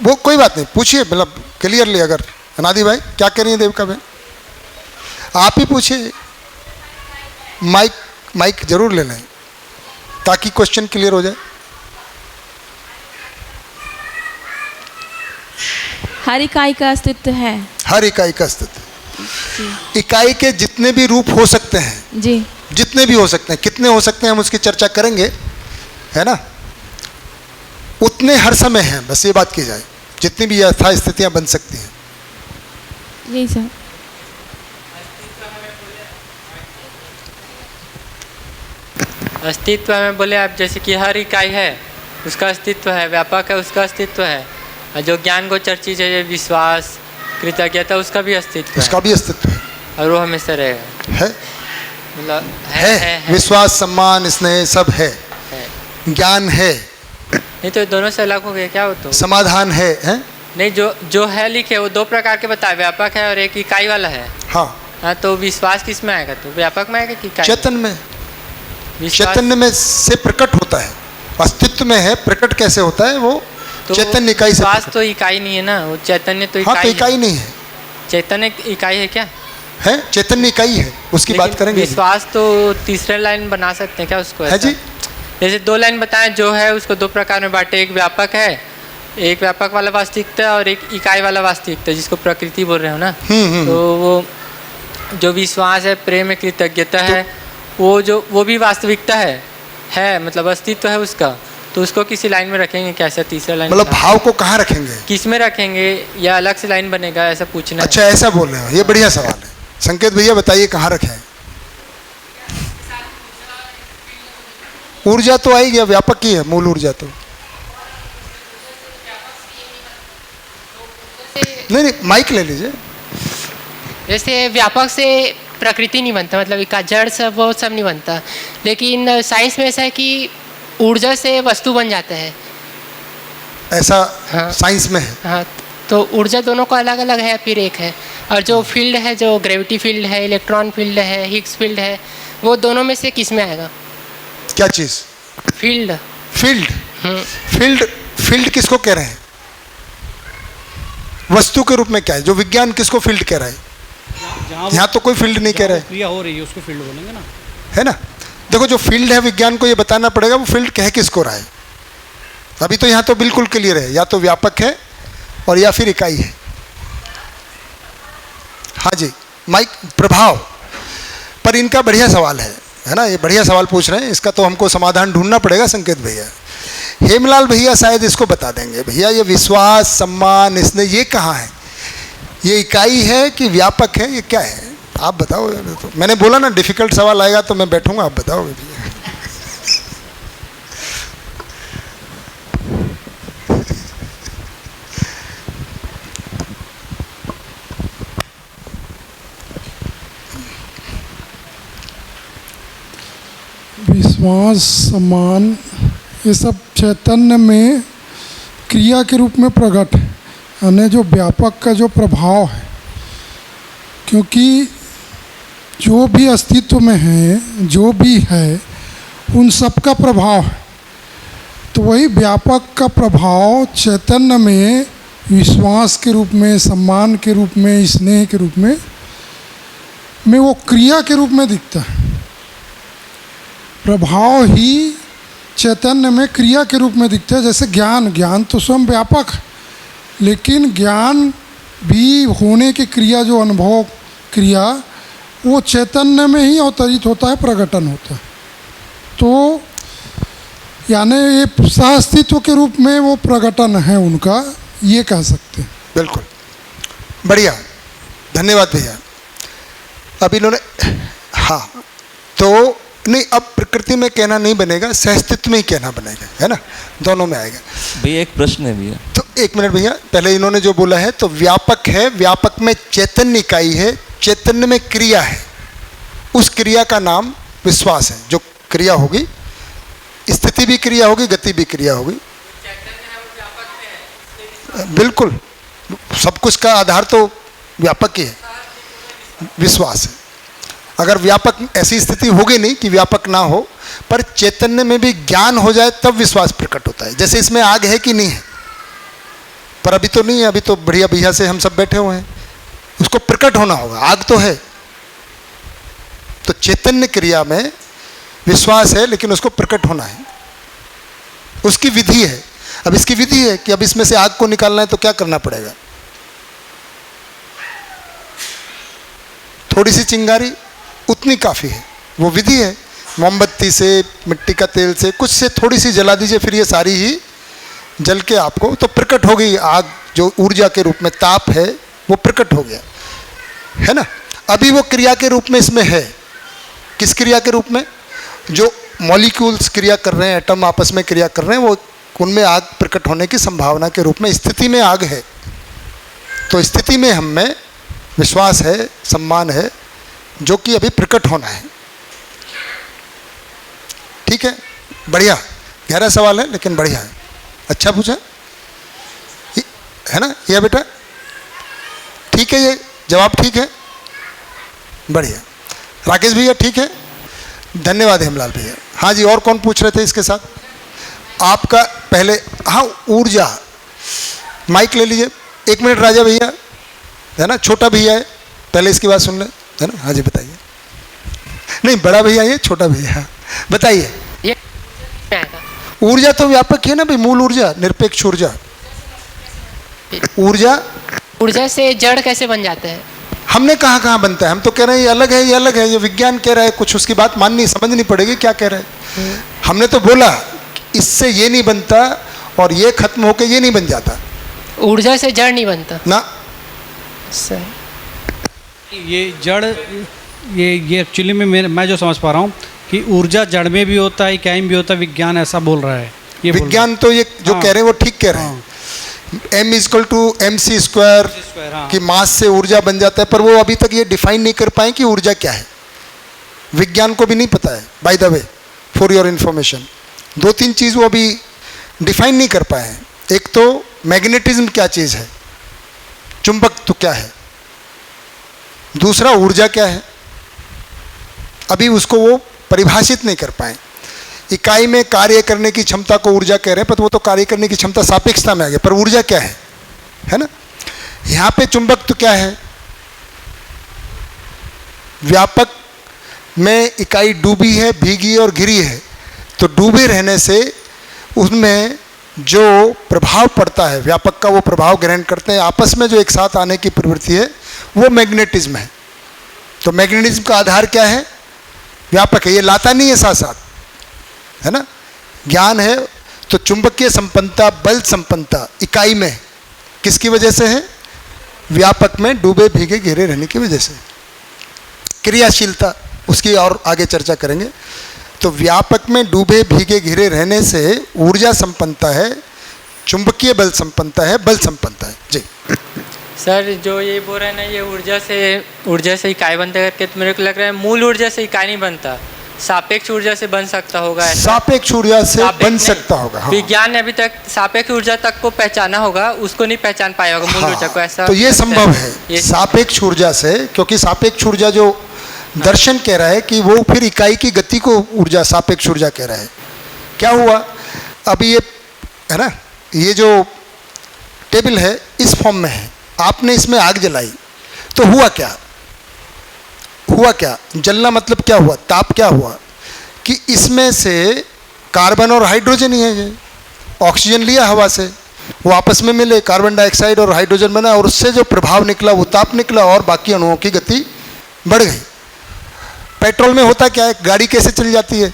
वो कोई बात नहीं, पूछिए, मतलब क्लियरली। अगर अनादि भाई क्या कह रही है देविका बहन, आप ही पूछिए। माइक जरूर ले लें ताकि क्वेश्चन क्लियर हो जाए। हर इकाई का अस्तित्व है। हर इकाई का अस्तित्व, इकाई के जितने भी रूप हो सकते हैं जी, जितने भी हो सकते हैं, कितने हो सकते हैं हम उसकी चर्चा करेंगे, है ना? उतने हर समय हैं, बस ये बात की जाए। जितनी भी यथा स्थितियां बन सकती हैं। यही सर। अस्तित्व में बोले आप, जैसे कि हर इकाई है उसका अस्तित्व है, व्यापक है उसका अस्तित्व है, और जो ज्ञान गोचर चीज़ है, विश्वास, कृतज्ञता, उसका भी अस्तित्व उसका भी अस्तित्व है, और वो हमेशा रहेगा। है, मतलब है। विश्वास, सम्मान, स्नेह सब है। ज्ञान है, नहीं तो दोनों से अलग हो गए क्या? हो तो समाधान है, नहीं, जो है लिखे वो दो प्रकार के बताए, व्यापक है और एक इकाई वाला है। हाँ, तो विश्वास किस में आएगा? तो व्यापक में आएगा कि इकाई? चैतन्य में। विश्वास चैतन्य में से प्रकट होता है, अस्तित्व में है, प्रकट कैसे होता है? वो तो चैतन्य इकाई से। विश्वास तो इकाई नहीं है ना, वो चैतन्य तो हाँ, तो इकाई इकाई नहीं है, चैतन्य इकाई है क्या? है चैतन्य इकाई है, उसकी बात करेंगे। विश्वास तो तीसरे लाइन बना सकते हैं क्या उसको? है जी, जैसे 2 लाइन बताएं, जो है उसको 2 प्रकार में बांटे, एक व्यापक है, एक व्यापक वाला वास्तविकता और एक इकाई वाला वास्तविकता, जिसको प्रकृति बोल रहे हो ना। तो वो जो विश्वास है, प्रेम है, कृतज्ञता है, वो भी वास्तविकता है, मतलब अस्तित्व है उसका। तो उसको किसी लाइन में रखेंगे कैसे? तीसरा लाइन मतलब भाव को कहाँ रखेंगे, किस में रखेंगे, या अलग से लाइन बनेगा, ऐसा पूछना अच्छा, ऐसा बोल रहे हो, ये बढ़िया सवाल है। संकेत भैया बताइए कहाँ रखें? ऊर्जा तो आई गया, व्यापक ही है मूल ऊर्जा तो। नहीं, माइक ले लीजिए। जैसे व्यापक से प्रकृति नहीं बनता, मतलब इसका जड़ सब वो सब नहीं बनता। लेकिन साइंस में ऐसा है कि ऊर्जा से वस्तु बन जाता है। ऐसा हाँ। साइंस में है। हाँ, तो ऊर्जा दोनों का अलग अलग है, फिर एक है। और जो फील्ड है, जो ग्रेविटी फील्ड है, इलेक्ट्रॉन फील्ड है, हिग्स फील्ड है, वो दोनों में से किस में आएगा? क्या चीज? फील्ड। फील्ड। फील्ड, फील्ड किसको कह रहे हैं? वस्तु के रूप में क्या है? जो विज्ञान किसको फील्ड कह रहा है? यहाँ तो कोई फील्ड नहीं कह रहा है, क्रिया हो रही है उसको फील्ड बोलेंगे ना, है ना। देखो जो फील्ड है विज्ञान को ये बताना पड़ेगा वो फील्ड कह किसको रहा है। अभी तो यहाँ तो बिल्कुल क्लियर है, या तो व्यापक है और या फिर इकाई है। हाँ जी, माइक। प्रभाव पर इनका बढ़िया सवाल है ना, ये बढ़िया सवाल पूछ रहे हैं, इसका तो हमको समाधान ढूंढना पड़ेगा संकेत भैया। हेमलाल भैया शायद इसको बता देंगे। भैया ये विश्वास, सम्मान, इसने ये कहाँ है? ये इकाई है कि व्यापक है, ये क्या है? आप बताओ। तो मैंने बोला ना डिफिकल्ट सवाल आएगा तो मैं बैठूंगा, आप बताओगे भैया। विश्वास, सम्मान, ये सब चैतन्य में क्रिया के रूप में प्रकट है, यानी जो व्यापक का जो प्रभाव है। क्योंकि जो भी अस्तित्व में है, जो भी है, उन सब का प्रभाव है। तो वही व्यापक का प्रभाव चैतन्य में विश्वास के रूप में, सम्मान के रूप में, स्नेह के रूप में वो क्रिया के रूप में दिखता है। प्रभाव ही चैतन्य में क्रिया के रूप में दिखता है। जैसे ज्ञान, ज्ञान तो स्वयं व्यापक है, लेकिन ज्ञान भी होने की क्रिया, जो अनुभव क्रिया, वो चैतन्य में ही अवतरित होता है, प्रकटन होता है। तो यानी ये सहअस्तित्व के रूप में वो प्रकटन है उनका, ये कह सकते हैं। बिल्कुल बढ़िया, धन्यवाद भैया। अब इन्होंने, हाँ, तो नहीं, अब प्रकृति में कहना नहीं बनेगा, सहअस्तित्व में ही कहना बनेगा, है ना, दोनों में आएगा। भैया एक प्रश्न है भैया। तो एक मिनट भैया, पहले इन्होंने जो बोला है तो व्यापक है, व्यापक में चैतन्य इकाई है, चैतन्य में क्रिया है, उस क्रिया का नाम विश्वास है। जो क्रिया होगी, स्थिति भी क्रिया होगी, गति भी क्रिया होगी। बिल्कुल, सब कुछ का आधार तो व्यापक ही है, विश्वास है। अगर व्यापक, ऐसी स्थिति होगी नहीं कि व्यापक ना हो, पर चैतन्य में भी ज्ञान हो जाए तब विश्वास प्रकट होता है। जैसे इसमें आग है कि नहीं है, पर अभी तो नहीं है, अभी तो बढ़िया भैया से हम सब बैठे हुए हैं, उसको प्रकट होना होगा, आग तो है। तो चैतन्य क्रिया में विश्वास है, लेकिन उसको प्रकट होना है, उसकी विधि है। अब इसकी विधि है कि अब इसमें से आग को निकालना है तो क्या करना पड़ेगा? थोड़ी सी चिंगारी उतनी काफ़ी है, वो विधि है। मोमबत्ती से, मिट्टी का तेल से, कुछ से थोड़ी सी जला दीजिए, फिर ये सारी ही जल के आपको तो प्रकट हो गई आग, जो ऊर्जा के रूप में ताप है वो प्रकट हो गया, है ना। अभी वो क्रिया के रूप में इसमें है। किस क्रिया के रूप में? जो मॉलिक्यूल्स क्रिया कर रहे हैं, एटम आपस में क्रिया कर रहे हैं, वो उनमें आग प्रकट होने की संभावना के रूप में स्थिति में आग है। तो स्थिति में हम में विश्वास है, सम्मान है, जो कि अभी प्रकट होना है। ठीक है, बढ़िया, गहरा सवाल है लेकिन बढ़िया है, अच्छा पूछा है ना। ये बेटा ठीक है, ये जवाब ठीक है, बढ़िया। राकेश भैया ठीक है, धन्यवाद हेमलाल भैया। हाँ जी, और कौन पूछ रहे थे इसके साथ? आपका पहले, हाँ, ऊर्जा, माइक ले लीजिए। एक मिनट राजा भैया, है ना, छोटा भैया है, पहले इसकी बात सुन ले, है ना। हाँ जी बताइए। नहीं, बड़ा भैया ये, छोटा भैया, बताइए। ये ऊर्जा तो व्यापक है ना भाई, मूल ऊर्जा, निरपेक्ष ऊर्जा। ऊर्जा से जड़ कैसे बन जाता है? हमने कहाँ बनता है? हम तो कह रहे हैं ये अलग है, ये अलग है, ये विज्ञान कह रहा है, कुछ उसकी बात माननी समझनी पड़ेगी क्या कह रहा है। हमने तो बोला इससे ये नहीं बनता और ये खत्म होके ये नहीं बन जाता। ऊर्जा से जड़ नहीं बनता ना। सही। ये जड़, ये एक्चुअली में मैं जो समझ पा रहा हूँ कि ऊर्जा जड़ में भी होता है, इकाई में भी होता है, विज्ञान ऐसा बोल रहा है। ये विज्ञान तो ये जो हाँ, कह रहे हैं वो ठीक कह रहे हैं हाँ, m equal to MC square की मास से ऊर्जा बन जाता है, पर वो अभी तक ये डिफाइन नहीं कर पाए कि ऊर्जा क्या है। विज्ञान को भी नहीं पता है, by the way, for your information. 2-3 चीज़ वो अभी डिफाइन नहीं कर पाए हैं। एक तो मैग्नेटिज्म क्या चीज़ है, चुंबकत्व क्या है, दूसरा ऊर्जा क्या है, अभी उसको वो परिभाषित नहीं कर पाए। इकाई में कार्य करने की क्षमता को ऊर्जा कह रहे हैं, पर वो तो कार्य करने की क्षमता सापेक्षता में आ गया, पर ऊर्जा क्या है ना। यहाँ पे चुंबकत्व क्या है, व्यापक में इकाई डूबी है, भीगी और घिरी है, तो डूबे रहने से उसमें जो प्रभाव पड़ता है व्यापक का, वो प्रभाव ग्रहण करते हैं, आपस में जो एक साथ आने की प्रवृत्ति है वो मैग्नेटिज्म है। तो मैग्नेटिज्म का आधार क्या है, व्यापक है, ये लाता नहीं है साथ साथ, है ना, ज्ञान है। तो चुंबकीय संपन्नता, बल संपन्नता इकाई में किसकी वजह से है, व्यापक में डूबे भीगे घिरे रहने की वजह से। क्रियाशीलता उसकी और आगे चर्चा करेंगे। तो व्यापक में डूबे भीगे घिरे रहने से ऊर्जा संपन्नता है, चुंबकीय बल संपन्नता है, बल संपन्नता है। जी सर, जो ये बोल रहे हैं ना, ये ऊर्जा से इकाई बनता करके, तो मेरे को लग रहा है मूल ऊर्जा से इकाई नहीं बनता, सापेक्ष ऊर्जा से बन सकता होगा। ऐसा सापेक्ष ऊर्जा से बन सकता होगा, हाँ। विज्ञान ने अभी तक सापेक्ष ऊर्जा तक को पहचाना होगा, उसको नहीं पहचान पाया होगा, मूल ऊर्जा को। ऐसा तो ये संभव है सापेक्ष ऊर्जा से, क्योंकि सापेक्ष ऊर्जा जो दर्शन कह रहा है कि वो फिर इकाई की गति को ऊर्जा, सापेक्ष ऊर्जा कह रहा है। क्या हुआ, अभी ये है ना, ये जो टेबल है इस फॉर्म में है, आपने इसमें आग जलाई, तो हुआ क्या, जलना मतलब क्या हुआ, ताप क्या हुआ कि इसमें से कार्बन और हाइड्रोजन ही है, ये ऑक्सीजन लिया हवा से, वो आपस में मिले, कार्बन डाइऑक्साइड और हाइड्रोजन बना, और उससे जो प्रभाव निकला वो ताप निकला, और बाकी अणुओं की गति बढ़ गई। पेट्रोल में होता क्या है, गाड़ी कैसे चल जाती है,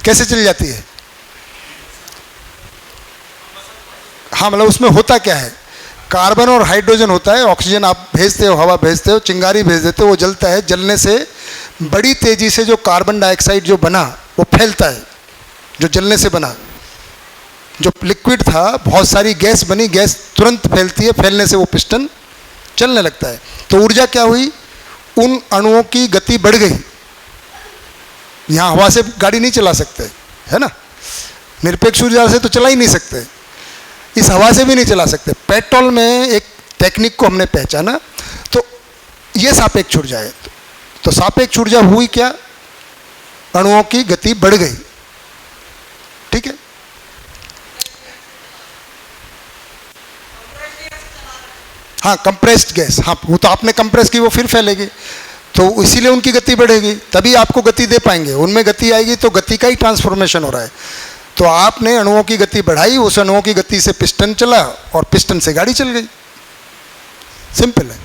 कैसे चल जाती है, हाँ, मतलब उसमें होता क्या है, कार्बन और हाइड्रोजन होता है, ऑक्सीजन आप भेजते हो, हवा भेजते हो, चिंगारी भेज देते हो, वो जलता है, जलने से बड़ी तेजी से जो कार्बन डाइऑक्साइड जो बना वो फैलता है, जो जलने से बना, जो लिक्विड था, बहुत सारी गैस बनी, गैस तुरंत फैलती है, फैलने से वो पिस्टन चलने लगता है। तो ऊर्जा क्या हुई, उन अणुओं की गति बढ़ गई। यहाँ हवा से गाड़ी नहीं चला सकते, है ना, निरपेक्ष ऊर्जा से तो चला ही नहीं सकते, इस हवा से भी नहीं चला सकते। पेट्रोल में एक टेक्निक को हमने पहचाना, तो ये सापेक्ष ऊर्जा है। तो सापेक्ष ऊर्जा हुई क्या, अणुओं की गति बढ़ गई, ठीक है। हाँ, कंप्रेस्ड गैस, हाँ, वो तो आपने कंप्रेस की, वो फिर फैलेगी, तो इसीलिए उनकी गति बढ़ेगी, तभी आपको गति दे पाएंगे, उनमें गति आएगी, तो गति का ही ट्रांसफॉर्मेशन हो रहा है। तो आपने अणुओं की गति बढ़ाई, उस अणुओं की गति से पिस्टन चला, और पिस्टन से गाड़ी चल गई, सिंपल है।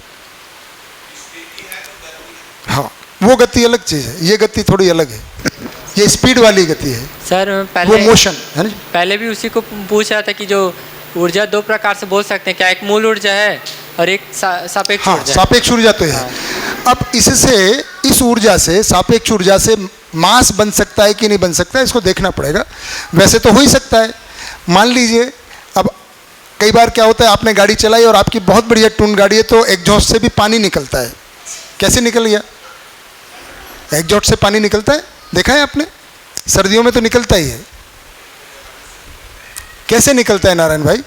हाँ, वो गति अलग चीज़ है, ये गति थोड़ी अलग है, ये स्पीड वाली गति है सर। वो मोशन है ना। पहले भी उसी को पूछ रहा था कि जो ऊर्जा दो प्रकार से बोल सकते हैं क्या, एक मूल ऊर्जा है और एक सापेक्ष हाँ, ऊर्जा। सापेक्ष ऊर्जा तो है। अब इससे, इस ऊर्जा से, सापेक्ष ऊर्जा से मास बन सकता है कि नहीं बन सकता है, इसको देखना पड़ेगा। वैसे तो हो ही सकता है। मान लीजिए, अब कई बार क्या होता है, आपने गाड़ी चलाई और आपकी बहुत बढ़िया टून गाड़ी है, तो एग्जॉस्ट से भी पानी निकलता है। कैसे निकल गया, एग्जॉस्ट से पानी निकलता है, देखा है आपने, सर्दियों में तो निकलता ही है। कैसे निकलता है नारायण भाई?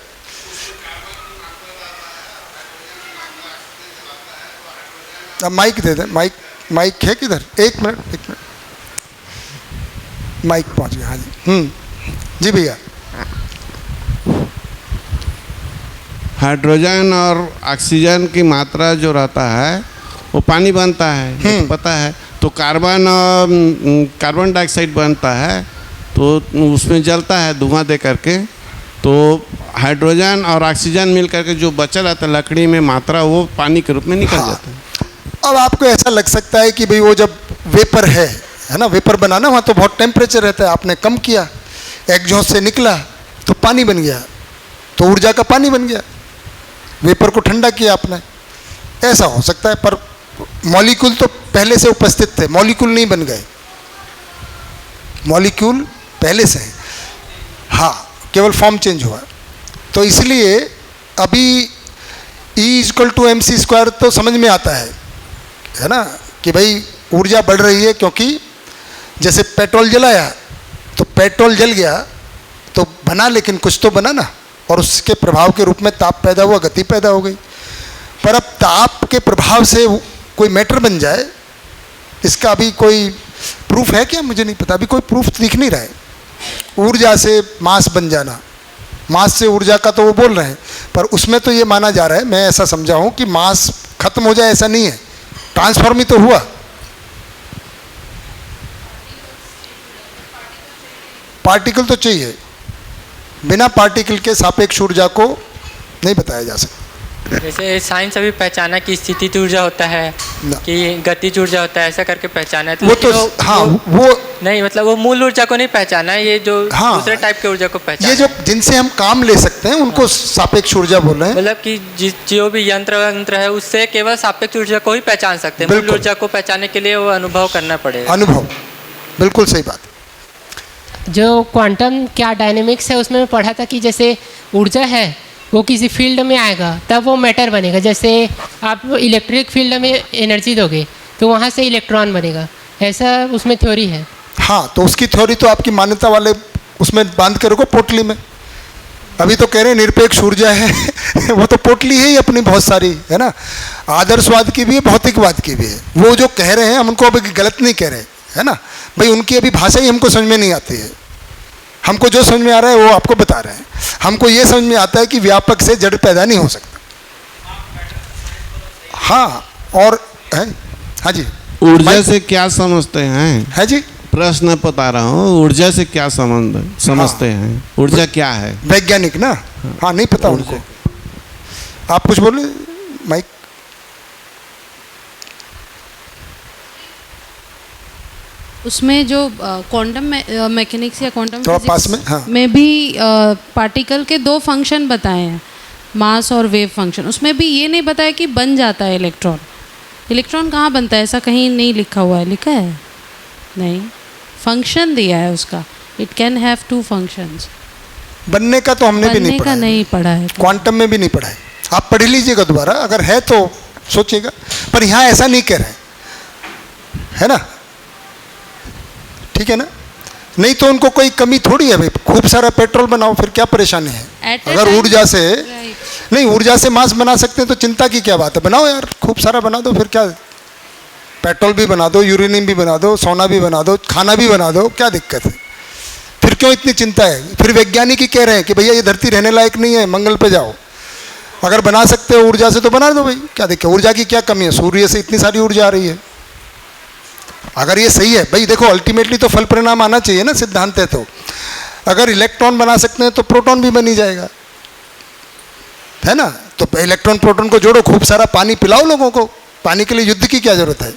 अब माइक दे दे, माइक है किधर, एक मिनट, माइक पहुंच गया, हाँ जी। जी भैया। हाइड्रोजन और ऑक्सीजन की मात्रा जो रहता है वो पानी बनता है, ये तो पता है। तो कार्बन डाइऑक्साइड बनता है, तो उसमें जलता है धुआं दे करके, तो हाइड्रोजन और ऑक्सीजन मिल करके जो बचा रहता है लकड़ी में मात्रा, वो पानी के रूप में निकल जाता है। अब आपको ऐसा लग सकता है कि भाई वो जब वेपर है ना, वेपर बनाना, वहाँ तो बहुत टेम्परेचर रहता है, आपने कम किया, एग्जॉस्ट से निकला तो पानी बन गया, तो ऊर्जा का पानी बन गया, वेपर को ठंडा किया आपने, ऐसा हो सकता है। पर मॉलिक्यूल तो पहले से उपस्थित थे, मॉलिक्यूल नहीं बन गए, मॉलिक्यूल पहले से है, हाँ, केवल फॉर्म चेंज हुआ। तो इसलिए अभी E=mc² तो समझ में आता है ना, कि भाई ऊर्जा बढ़ रही है, क्योंकि जैसे पेट्रोल जलाया तो पेट्रोल जल गया तो बना, लेकिन कुछ तो बना ना, और उसके प्रभाव के रूप में ताप पैदा हुआ, गति पैदा हो गई। पर अब ताप के प्रभाव से कोई मैटर बन जाए, इसका अभी कोई प्रूफ है क्या? मुझे नहीं पता, अभी कोई प्रूफ दिख नहीं रहा है। ऊर्जा से मास बन जाना, मास से ऊर्जा का तो वो बोल रहे हैं, पर उसमें तो ये माना जा रहा है, मैं ऐसा समझा हूँ कि मास खत्म हो जाए, ऐसा नहीं है, ट्रांसफॉर्म ही तो हुआ। पार्टिकल तो चाहिए, बिना पार्टिकल के सापेक्ष ऊर्जा को नहीं बताया जा सकता। जैसे साइंस अभी पहचाना कि स्थितिज ऊर्जा होता है कि गतिज ऊर्जा होता है, ऐसा करके पहचाना है। तो वो तो हाँ, वो नहीं, मतलब वो मूल ऊर्जा को नहीं पहचाना है, ये जो दूसरे टाइप के ऊर्जा को पहचाना, ये जो जिनसे हम काम ले सकते हैं उनको सापेक्ष ऊर्जा बोल रहे हैं। मतलब कि जो भी यंत्र है उससे केवल सापेक्ष ऊर्जा को ही पहचान सकते हैं। मूल ऊर्जा को पहचानने के लिए वो अनुभव करना पड़ेगा। अनुभव, बिल्कुल सही बात। जो क्वांटम क्या डायनेमिक्स है उसमें मैं पढ़ा था कि जैसे ऊर्जा है वो किसी फील्ड में आएगा तब वो मैटर बनेगा। जैसे आप इलेक्ट्रिक फील्ड में एनर्जी दोगे तो वहाँ से इलेक्ट्रॉन बनेगा, ऐसा उसमें थ्योरी है। हाँ, तो उसकी थ्योरी तो आपकी मान्यता वाले उसमें बांध के रखो पोटली में। अभी तो कह रहे हैं निरपेक्ष ऊर्जा है वो तो पोटली है ही अपनी बहुत सारी, है ना। आदर्शवाद की भी है, भौतिकवाद की भी है। वो जो कह रहे हैं हम उनको अभी गलत नहीं कह रहे, है ना भाई। उनकी अभी भाषा ही हमको समझ में नहीं आती है। हमको जो समझ में आ रहा है वो आपको बता रहे हैं। हमको ये समझ में आता है कि व्यापक से जड़ पैदा नहीं हो सकता। हाँ, और है, हाँ जी, ऊर्जा से क्या समझते हैं? है जी, प्रश्न बता रहा हूँ, ऊर्जा से क्या संबंध समझते हैं? ऊर्जा क्या है? वैज्ञानिक ना, हाँ नहीं पता उनको। आप कुछ बोले माइक। उसमें जो क्वांटम मैकेनिक्स या क्वांटम पास में, हाँ। में भी पार्टिकल के दो फंक्शन बताए हैं, मास और वेव फंक्शन। उसमें भी ये नहीं बताया कि बन जाता है इलेक्ट्रॉन। इलेक्ट्रॉन कहाँ बनता है ऐसा कहीं नहीं लिखा हुआ है। लिखा है? नहीं, फंक्शन दिया है उसका, इट कैन हैव 2 फंक्शंस। बनने का तो हमने भी नहीं पढ़ा है। नहीं पढ़ा है, क्वांटम में भी नहीं पढ़ा है। आप पढ़ लीजिएगा दोबारा, अगर है तो सोचिएगा। पर यहाँ ऐसा नहीं कह रहे, है ना, ठीक है ना। नहीं तो उनको कोई कमी थोड़ी है भाई, खूब सारा पेट्रोल बनाओ, फिर क्या परेशानी है। अगर ऊर्जा से नहीं, ऊर्जा से मास बना सकते हैं तो चिंता की क्या बात है। बनाओ यार, खूब सारा बना दो, फिर क्या, पेट्रोल भी बना दो, यूरेनियम भी बना दो, सोना भी बना दो, खाना भी बना दो, क्या दिक्कत है। फिर क्यों इतनी चिंता है। फिर वैज्ञानिक ही कह रहे हैं कि भैया ये धरती रहने लायक नहीं है, मंगल पे जाओ। अगर बना सकते हो ऊर्जा से तो बना दो भाई, क्या दिक्कत। ऊर्जा की क्या कमी है, सूर्य से इतनी सारी ऊर्जा आ रही है। अगर ये सही है भाई, देखो अल्टीमेटली तो फल परिणाम आना चाहिए ना, सिद्धांत है। तो अगर इलेक्ट्रॉन बना सकते हैं तो प्रोटॉन भी बन ही जाएगा, है ना। तो इलेक्ट्रॉन प्रोटॉन को जोड़ो, खूब सारा पानी पिलाओ लोगों को। पानी के लिए युद्ध की क्या जरूरत है।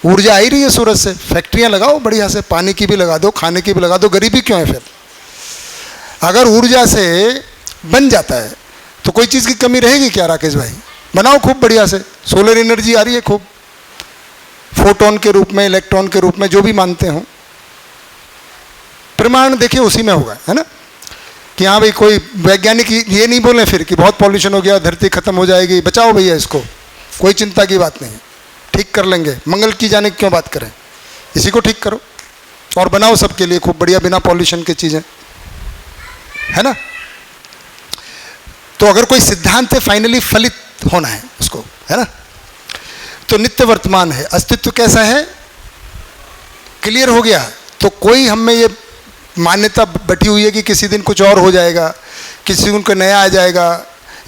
ऊर्जा आ ही रही है सूरज से, फैक्ट्रियां लगाओ बढ़िया से, पानी की भी लगा दो, खाने की भी लगा दो। गरीबी क्यों है फिर। अगर ऊर्जा से बन जाता है तो कोई चीज़ की कमी रहेगी क्या राकेश भाई। बनाओ खूब बढ़िया से, सोलर एनर्जी आ रही है खूब, फोटोन के रूप में, इलेक्ट्रॉन के रूप में, जो भी मानते हो। प्रमाण देखिए उसी में होगा, है ना। कि हाँ भाई, कोई वैज्ञानिक ये नहीं बोले फिर कि बहुत पॉल्यूशन हो गया, धरती खत्म हो जाएगी, बचाओ भैया इसको, कोई चिंता की बात नहीं, ठीक कर लेंगे। मंगल की जाने क्यों बात करें, इसी को ठीक करो और बनाओ सबके लिए खूब बढ़िया बिना पॉल्यूशन के चीज़ें, है ना। तो अगर कोई सिद्धांत है फाइनली फलित होना है उसको, है ना। तो नित्य वर्तमान है, अस्तित्व कैसा है, क्लियर हो गया। तो कोई हम में ये मान्यता बैठी हुई है कि किसी दिन कुछ और हो जाएगा, किसी दिन कोई नया आ जाएगा,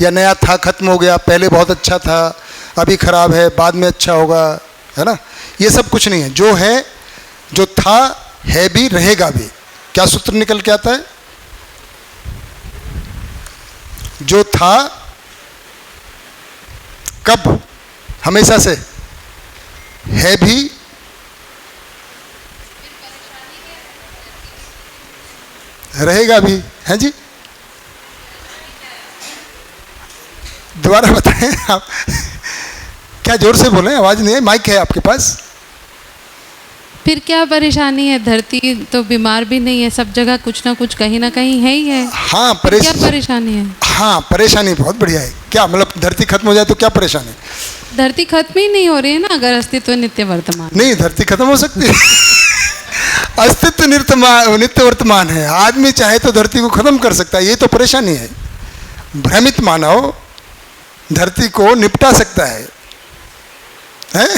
या नया था खत्म हो गया, पहले बहुत अच्छा था अभी खराब है बाद में अच्छा होगा, है ना। ये सब कुछ नहीं है। जो है, जो था है भी, रहेगा भी। क्या सूत्र निकल के आता है, जो था कब, हमेशा से, है भी, रहेगा भी, है जी। दोबारा बताएं आप, क्या जोर से बोलें, आवाज नहीं है, माइक है आपके पास। फिर क्या परेशानी है? धरती तो बीमार भी नहीं है, सब जगह कुछ ना कुछ कहीं ना कहीं है ही है। हाँ फिर क्या परेशानी है? हाँ, परेशानी बहुत बढ़िया है। क्या मतलब धरती खत्म हो जाए तो क्या परेशानी है? धरती खत्म ही नहीं हो रही है ना, अगर अस्तित्व नित्य वर्तमान। नहीं, धरती खत्म हो सकती है। अस्तित्व नित्य वर्तमान है। आदमी चाहे तो धरती को खत्म कर सकता है, ये तो परेशानी है। भ्रमित मानव धरती को निपटा सकता है, हैं?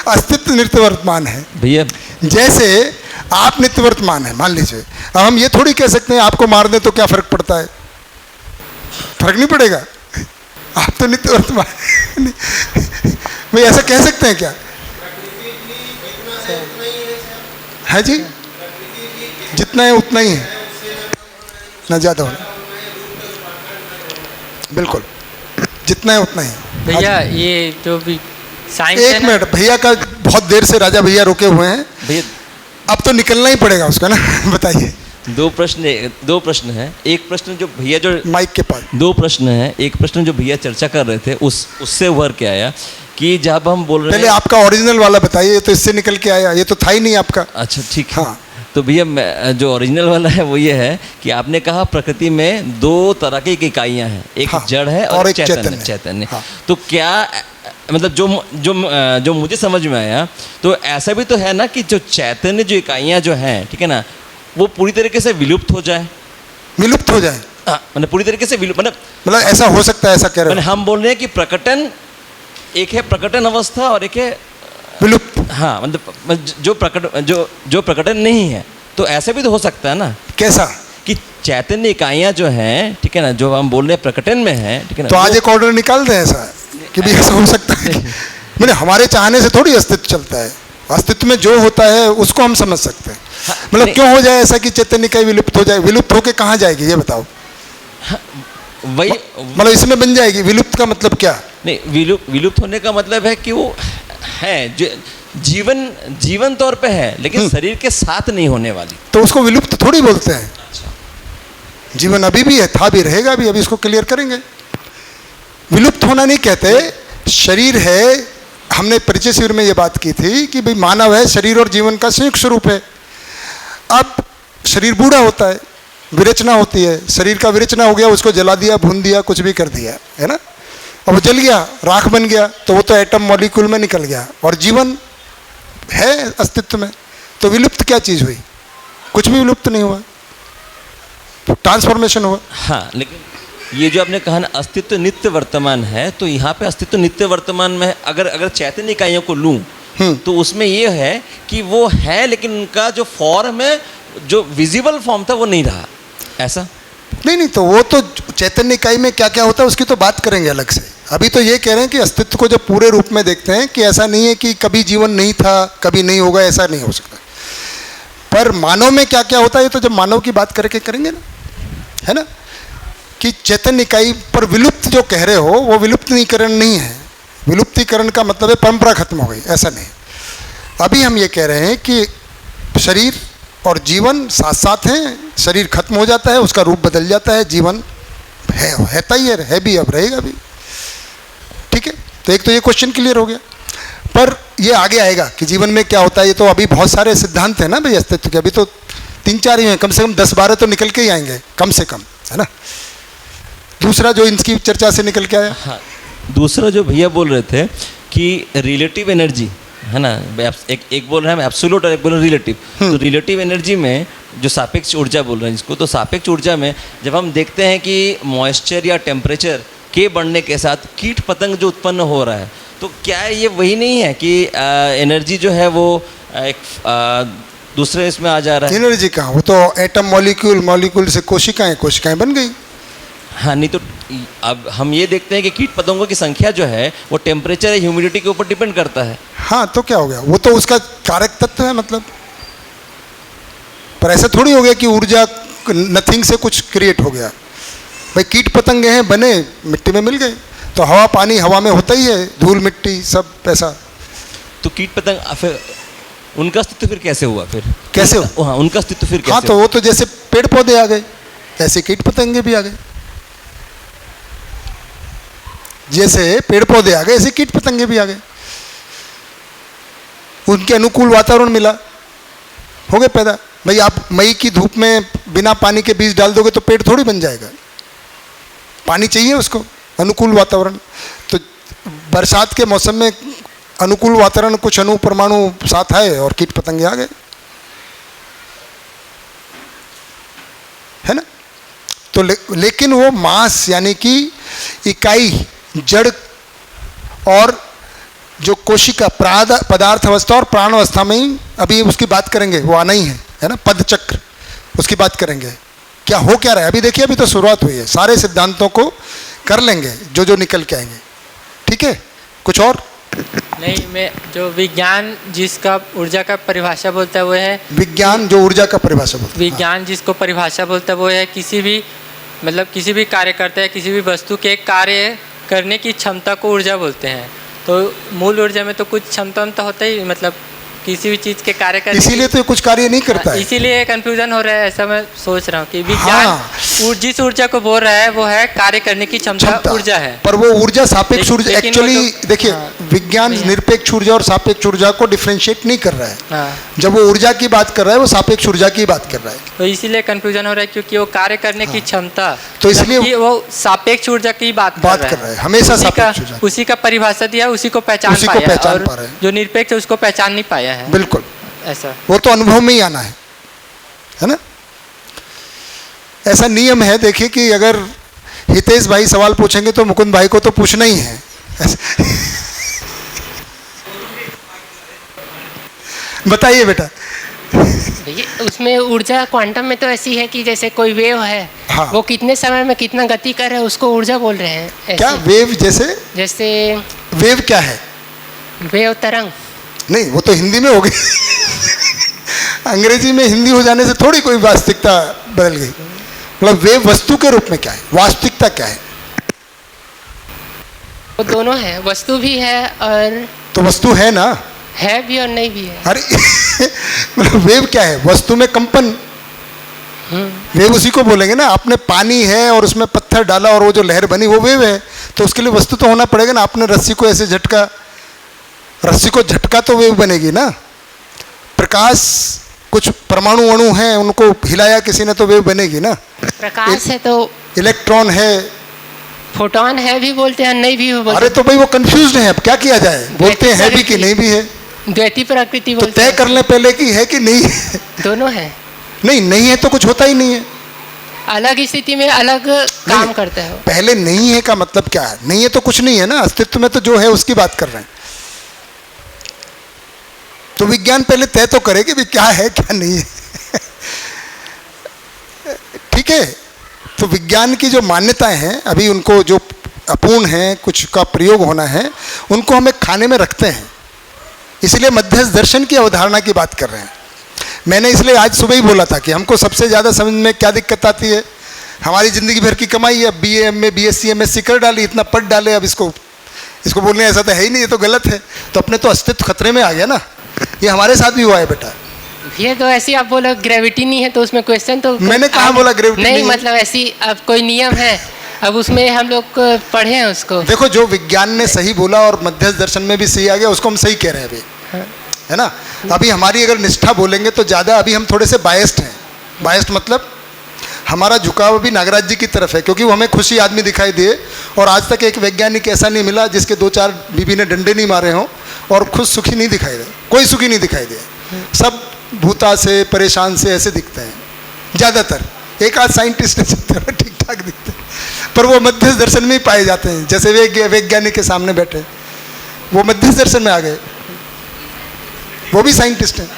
अस्तित्व नित्य वर्तमान है भैया। जैसे आप नित्य वर्तमान है, मान लीजिए। अब हम ये थोड़ी कह सकते हैं आपको मार दें तो क्या फर्क पड़ता है? फर्क नहीं पड़ेगा, आप तो नित्य वर्तमान। भाई ऐसा कह सकते हैं क्या? है जी, जितना है उतना ही है, ना ज्यादा होना। बिल्कुल, जितना है उतना ही है। भैया ये जो भी साइंस है एक ना, मिनट, भैया का बहुत देर से राजा भैया रुके हुए हैं, भैया अब तो निकलना ही पड़ेगा उसका ना। बताइए। दो प्रश्न है। एक प्रश्न जो भैया जो माइक के पास, दो प्रश्न है। एक प्रश्न जो भैया चर्चा कर रहे थे उससे उभर के आया कि जब हम बोल रहे पहले आपका ओरिजिनल वाला बताइए, ये तो इससे निकल के आया, ये तो था ही नहीं आपका। अच्छा ठीक है। हाँ, तो भैया जो ओरिजिनल वाला है वो ये है कि आपने कहा प्रकृति में दो तरह की इकाइयाँ हैं, एक हाँ, जड़ है और और एक चैतन्य। चैतन्य। हाँ। तो क्या मतलब जो मुझे समझ में आया, तो ऐसा भी तो है ना कि जो चैतन्य जो इकाइयाँ जो हैं, ठीक है ना, वो पूरी तरीके से विलुप्त हो जाए। विलुप्त हो जाए मतलब पूरी तरीके से विलुप्त, मतलब ऐसा हो सकता है, ऐसा कह रहे मतलब हम बोल रहे हैं कि प्रकटन, एक है प्रकटन अवस्था और एक है विलुप्त। हाँ, मतलब जो प्रकटन नहीं है, तो ऐसा भी तो हो सकता है ना। कैसा? कि चैतन्य इकाइयाँ जो हैं, ठीक है ना, जो हम बोल रहे हैं प्रकटन में है, ठीक है ना, तो आज एक ऑर्डर निकाल दें ऐसा कि भी ऐसा हो सकता है। मैंने हमारे चाहने से थोड़ी अस्तित्व चलता है, अस्तित्व में जो होता है उसको हम समझ सकते हैं। मतलब क्यों हो जाए ऐसा कि चैतन्य इकाई विलुप्त हो जाए? विलुप्त होके कहाँ जाएगी ये बताओ? वही मतलब इसमें बन जाएगी। विलुप्त का मतलब क्या? नहीं, विलुप्त होने का मतलब है कि वो है जो जीवन तौर पे है, लेकिन शरीर के साथ नहीं होने वाली, तो उसको विलुप्त थोड़ी बोलते हैं। जीवन अभी भी है, था भी, रहेगा भी। अभी इसको क्लियर करेंगे। विलुप्त होना नहीं कहते, शरीर है। हमने परिचय शिविर में ये बात की थी कि भाई मानव है, शरीर और जीवन का संयुक्त स्वरूप है। अब शरीर बूढ़ा होता है, विरचना होती है, शरीर का विरचना हो गया, उसको जला दिया, भून दिया, कुछ भी कर दिया, है ना। अब वो जल गया, राख बन गया, तो वो तो एटम मॉलिक्यूल में निकल गया, और जीवन है अस्तित्व में। तो विलुप्त क्या चीज़ हुई? कुछ भी विलुप्त नहीं हुआ, ट्रांसफॉर्मेशन हुआ। हाँ, लेकिन ये जो आपने कहा ना अस्तित्व नित्य वर्तमान है, तो यहाँ पे अस्तित्व नित्य वर्तमान में है। अगर चैतन्य इकाइयों को लूँ तो उसमें ये है कि वो है, लेकिन उनका जो फॉर्म है, जो विजिबल फॉर्म था, वो नहीं रहा। ऐसा नहीं, तो वो तो चैतन्य इकाई में क्या क्या होता है उसकी तो बात करेंगे अलग से। अभी तो ये कह रहे हैं कि अस्तित्व को जब पूरे रूप में देखते हैं कि ऐसा नहीं है कि कभी जीवन नहीं था, कभी नहीं होगा, ऐसा नहीं हो सकता। पर मानव में क्या क्या होता है, ये तो जब मानव की बात करके करेंगे ना, है ना। कि चैतन्य इकाई पर विलुप्त जो कह रहे हो, वो विलुप्तीकरण नहीं है। विलुप्तीकरण का मतलब है परंपरा खत्म हो गई, ऐसा नहीं। अभी हम ये कह रहे हैं कि शरीर और जीवन साथ साथ हैं। शरीर खत्म हो जाता है, उसका रूप बदल जाता है, जीवन है ही है भी, अब रहेगा भी। ठीक है, तो एक तो ये क्वेश्चन क्लियर हो गया। पर ये आगे आएगा कि जीवन में क्या होता है। ये तो अभी बहुत सारे सिद्धांत हैं ना भाई अस्तित्व के, अभी तो 3-4 ही हैं, कम से कम 10-12 तो निकल के ही आएंगे, कम से कम, है ना। दूसरा जो इनकी चर्चा से निकल के आया, हाँ, दूसरा जो भैया बोल रहे थे कि रिलेटिव एनर्जी है ना, एक बोल रहे हैं हम एब्सोल्यूट और एक बोल रहे हैं रिलेटिव। तो रिलेटिव एनर्जी में जो सापेक्ष ऊर्जा बोल रहे हैं जिसको, तो सापेक्ष ऊर्जा में जब हम देखते हैं कि मॉइस्चर या टेम्परेचर के बढ़ने के साथ कीट पतंग जो उत्पन्न हो रहा है, तो क्या ये वही नहीं है कि एनर्जी जो है वो एक दूसरे इसमें आ जा रहा है? एनर्जी कहाँ, वो तो एटम मॉलिक्यूल से कोशिकाएं बन गई। हाँ, नहीं तो अब हम ये देखते हैं कि कीट पतंगों की संख्या जो है वो टेम्परेचर या ह्यूमिडिटी के ऊपर डिपेंड करता है। हाँ, तो क्या हो गया, वो तो उसका कारक तत्व है मतलब। पर ऐसा थोड़ी हो गया कि ऊर्जा नथिंग से कुछ क्रिएट हो गया। भाई कीट पतंगे हैं, बने, मिट्टी में मिल गए, तो हवा पानी हवा में होता ही है, धूल मिट्टी सब ऐसा। तो कीट पतंग फिर उनका अस्तित्व फिर कैसे हुआ? फिर कैसे हो? हाँ, उनका अस्तित्व फिर कैसे? हाँ, तो वो तो जैसे पेड़ पौधे आ गए, ऐसे कीट पतंगे भी आ गए। जैसे पेड़ पौधे आ गए, ऐसे कीट पतंगे भी आ गए। उनके अनुकूल वातावरण मिला, हो गए पैदा। भाई आप मई की धूप में बिना पानी के बीज डाल दोगे तो पेड़ थोड़ी बन जाएगा, पानी चाहिए उसको, अनुकूल वातावरण। तो बरसात के मौसम में अनुकूल वातावरण, कुछ अणु परमाणु साथ आए और कीट पतंगे आ गए, है ना। तो लेकिन वो मास यानी कि इकाई, जड़ और जो कोशिका पदार्थ अवस्था और प्राण अवस्था में ही अभी उसकी बात करेंगे, वो आना ही है ना, पद चक्र, उसकी बात करेंगे। क्या हो क्या रहा है अभी देखिए, अभी तो शुरुआत हुई है, सारे सिद्धांतों को कर लेंगे जो जो निकल के आएंगे, ठीक है। कुछ और नहीं, मैं जो विज्ञान जिसका ऊर्जा का परिभाषा बोलता है वो है, विज्ञान जो ऊर्जा का परिभाषा बोलता है, विज्ञान जिसको परिभाषा बोलता है वो है किसी भी मतलब किसी भी कार्य करते हैं, किसी भी वस्तु के कार्य करने की क्षमता को ऊर्जा बोलते हैं। तो मूल ऊर्जा में तो कुछ क्षमता तो होता ही, मतलब किसी भी चीज़ के कार्य करने, इसीलिए तो कुछ कार्य नहीं करता है, इसीलिए कंफ्यूजन हो रहा है, ऐसा मैं सोच रहा हूँ कि विज्ञान जिस ऊर्जा को बोल रहा है वो है कार्य करने की क्षमता ऊर्जा है, पर वो ऊर्जा सापेक्ष ऊर्जा एक्चुअली देखिए, विज्ञान निरपेक्ष ऊर्जा और सापेक्ष ऊर्जा को डिफरेंशिएट नहीं कर रहा है। जब वो ऊर्जा की बात कर रहा है वो सापेक्ष ऊर्जा की बात कर रहा है, तो इसीलिए कंफ्यूजन हो रहा है क्योंकि वो कार्य करने की क्षमता, तो इसलिए वो सापेक्ष ऊर्जा की बात कर रहा है, हमेशा सापेक्ष ऊर्जा, उसी का परिभाषा दिया, उसी को पहचान पाया, और जो निरपेक्ष है उसको पहचान नहीं पाया है। बिल्कुल ऐसा, वो तो अनुभव में ही आना है ना। ऐसा नियम है, देखिए कि अगर हितेश भाई सवाल पूछेंगे तो मुकुंद भाई को तो पूछना ही है। बताइए बेटा। उसमें ऊर्जा क्वांटम में तो ऐसी है कि जैसे कोई वेव है, हाँ। वो कितने समय में कितना गति कर रहा है उसको ऊर्जा बोल रहे हैं। ऐसे। क्या वेव? जैसे वेव क्या है? वेव तरंग। नहीं, वो तो हिंदी में हो गई। अंग्रेजी में हिंदी हो जाने से थोड़ी कोई वास्तविकता बदल गई। मतलब वेव वस्तु के रूप में क्या है, वास्तविकता क्या है? वो दोनों है, वस्तु भी है और तो वस्तु है ना, है भी और नहीं भी है। अरे मतलब वेव क्या है? वस्तु में कंपन, वेव उसी को बोलेंगे ना। आपने पानी है और उसमें पत्थर डाला और वो जो लहर बनी वो वेव है, तो उसके लिए वस्तु तो होना पड़ेगा ना। आपने रस्सी को ऐसे झटका, रस्सी को झटका तो वेव बनेगी ना। प्रकाश, कुछ परमाणु अणु हैं उनको हिलाया किसी ने तो वेव बनेगी ना। प्रकाश है तो इलेक्ट्रॉन है, फोटोन है भी बोलते हैं, नहीं भी बोलते। अरे तो भाई वो कंफ्यूज्ड है, अब क्या किया जाए, बोलते हैं भी कि नहीं भी है। द्वैती प्रकृति तो बोलते तय कर ले पहले कि है कि नहीं है। दोनों है। नहीं है तो कुछ होता ही नहीं है। अलग स्थिति में अलग काम करता है। पहले नहीं है का मतलब क्या है? नहीं है तो कुछ नहीं है ना, अस्तित्व में तो जो है उसकी बात कर रहे हैं। तो विज्ञान पहले तय तो करे कि भी क्या है क्या नहीं है। ठीक है। तो विज्ञान की जो मान्यताएं हैं अभी उनको जो अपूर्ण हैं, कुछ का प्रयोग होना है, उनको हमें खाने में रखते हैं। इसलिए मध्यस्थ दर्शन की अवधारणा की बात कर रहे हैं। मैंने इसलिए आज सुबह ही बोला था कि हमको सबसे ज़्यादा समझ में क्या दिक्कत आती है, हमारी ज़िंदगी भर की कमाई है, BA MA BSc MSc कर डाली, इतना पढ़ डाले, अब इसको बोलने ऐसा तो है ही नहीं, ये तो गलत है। तो अपने तो अस्तित्व खतरे में आ गया ना। ये हमारे साथ भी हुआ है बेटा। ये तो ऐसी आप बोलो ग्रेविटी नहीं है तो उसमें क्वेश्चन तो मैंने कहाँ बोला ग्रेविटी नहीं, नहीं है? मतलब ऐसी अब कोई नियम है, अब उसमें हम लोग पढ़े हैं उसको। देखो, जो विज्ञान ने सही बोला और मध्यस्थ दर्शन में भी सही आ गया, उसको हम सही कह रहे हैं अभी, है ना। अभी हमारी अगर निष्ठा बोलेंगे तो ज़्यादा अभी हम थोड़े से बायस्ड हैं। बायस्ड मतलब हमारा झुकाव अभी नागराज जी की तरफ है, क्योंकि वो हमें खुशी आदमी दिखाई दिए। और आज तक एक वैज्ञानिक ऐसा नहीं मिला जिसके 2-4 बीबी ने डंडे नहीं मारे हों और खुद सुखी नहीं दिखाई दे, कोई सुखी नहीं दिखाई दिया। सब भूता से, परेशान से ऐसे दिखते हैं ज़्यादातर। एक आध साइंटिस्ट ठीक ठाक दिखते हैं, पर वो मध्यस्थ दर्शन में ही पाए जाते हैं। जैसे वैज्ञानिक के सामने बैठे, वो मध्यस्थ दर्शन में आ गए, वो भी साइंटिस्ट हैं।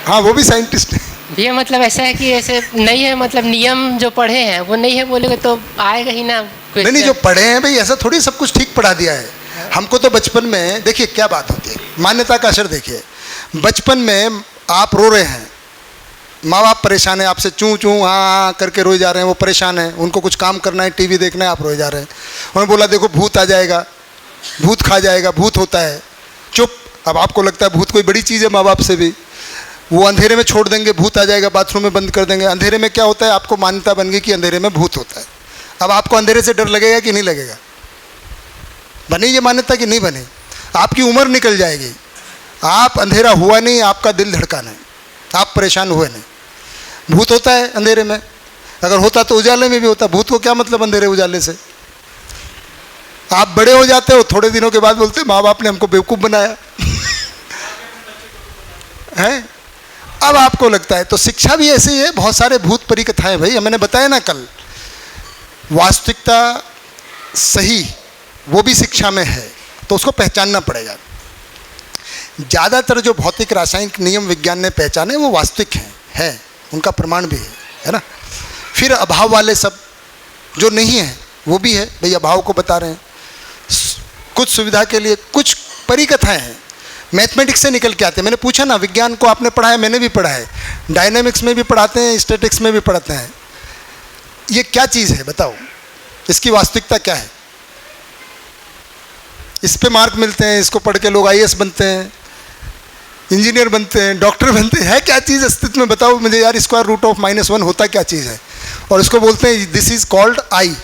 हाँ, वो भी साइंटिस्ट हैं। ये मतलब ऐसा है कि ऐसे नहीं है, मतलब नियम जो पढ़े हैं वो नहीं है बोलेगे तो आएगा ही ना। नहीं, जो पढ़े हैं भाई, ऐसा थोड़ी सब कुछ ठीक पढ़ा दिया है। हमको तो बचपन में, देखिए क्या बात होती है, मान्यता का असर देखिए। बचपन में आप रो रहे हैं, माँ बाप परेशान है आपसे, चूँ चूँ हाँ करके रोए जा रहे हैं, वो परेशान है, उनको कुछ काम करना है, टीवी देखना है, आप रोए जा रहे हैं। उन्होंने बोला देखो भूत आ जाएगा, भूत खा जाएगा, भूत होता है, चुप। अब आपको लगता है भूत कोई बड़ी चीज़ है, माँ बाप से भी वो अंधेरे में छोड़ देंगे, भूत आ जाएगा, बाथरूम में बंद कर देंगे। अंधेरे में क्या होता है, आपको मान्यता बन गई कि अंधेरे में भूत होता है। अब आपको अंधेरे से डर लगेगा कि नहीं लगेगा? बनी ये मान्यता कि नहीं बनी? आपकी उम्र निकल जाएगी, आप अंधेरा हुआ नहीं, आपका दिल धड़काना है, आप परेशान हुए नहीं। भूत होता है अंधेरे में, अगर होता तो उजाले में भी होता। भूत को क्या मतलब अंधेरे उजाले से? आप बड़े हो जाते हो, थोड़े दिनों के बाद बोलते माँ बाप ने हमको बेवकूफ़ बनाया है। अब आपको लगता है, तो शिक्षा भी ऐसे ही है, बहुत सारे भूत परी कथाएं भाई। मैंने बताया ना कल, वास्तविकता सही वो भी शिक्षा में है, तो उसको पहचानना पड़ेगा। ज़्यादातर जो भौतिक रासायनिक नियम विज्ञान ने पहचाने वो वास्तविक हैं, उनका प्रमाण भी है ना। फिर अभाव वाले सब जो नहीं है वो भी है भाई, अभाव को बता रहे हैं। कुछ सुविधा के लिए कुछ परिकथाएं हैं, मैथमेटिक्स से निकल के आते हैं। मैंने पूछा ना, विज्ञान को आपने पढ़ा है, मैंने भी पढ़ा है, डायनेमिक्स में भी पढ़ाते हैं, स्टैटिक्स में भी पढ़ाते हैं। ये क्या चीज़ है बताओ, इसकी वास्तविकता क्या है? इस पे मार्क मिलते हैं, इसको पढ़ के लोग IAS बनते हैं, इंजीनियर बनते हैं, डॉक्टर बनते हैं। है क्या चीज़ अस्तित्व में? बताओ मुझे यार, स्क्वायर रूट ऑफ -1 होता क्या चीज़ है? और इसको बोलते हैं दिस इज कॉल्ड आई।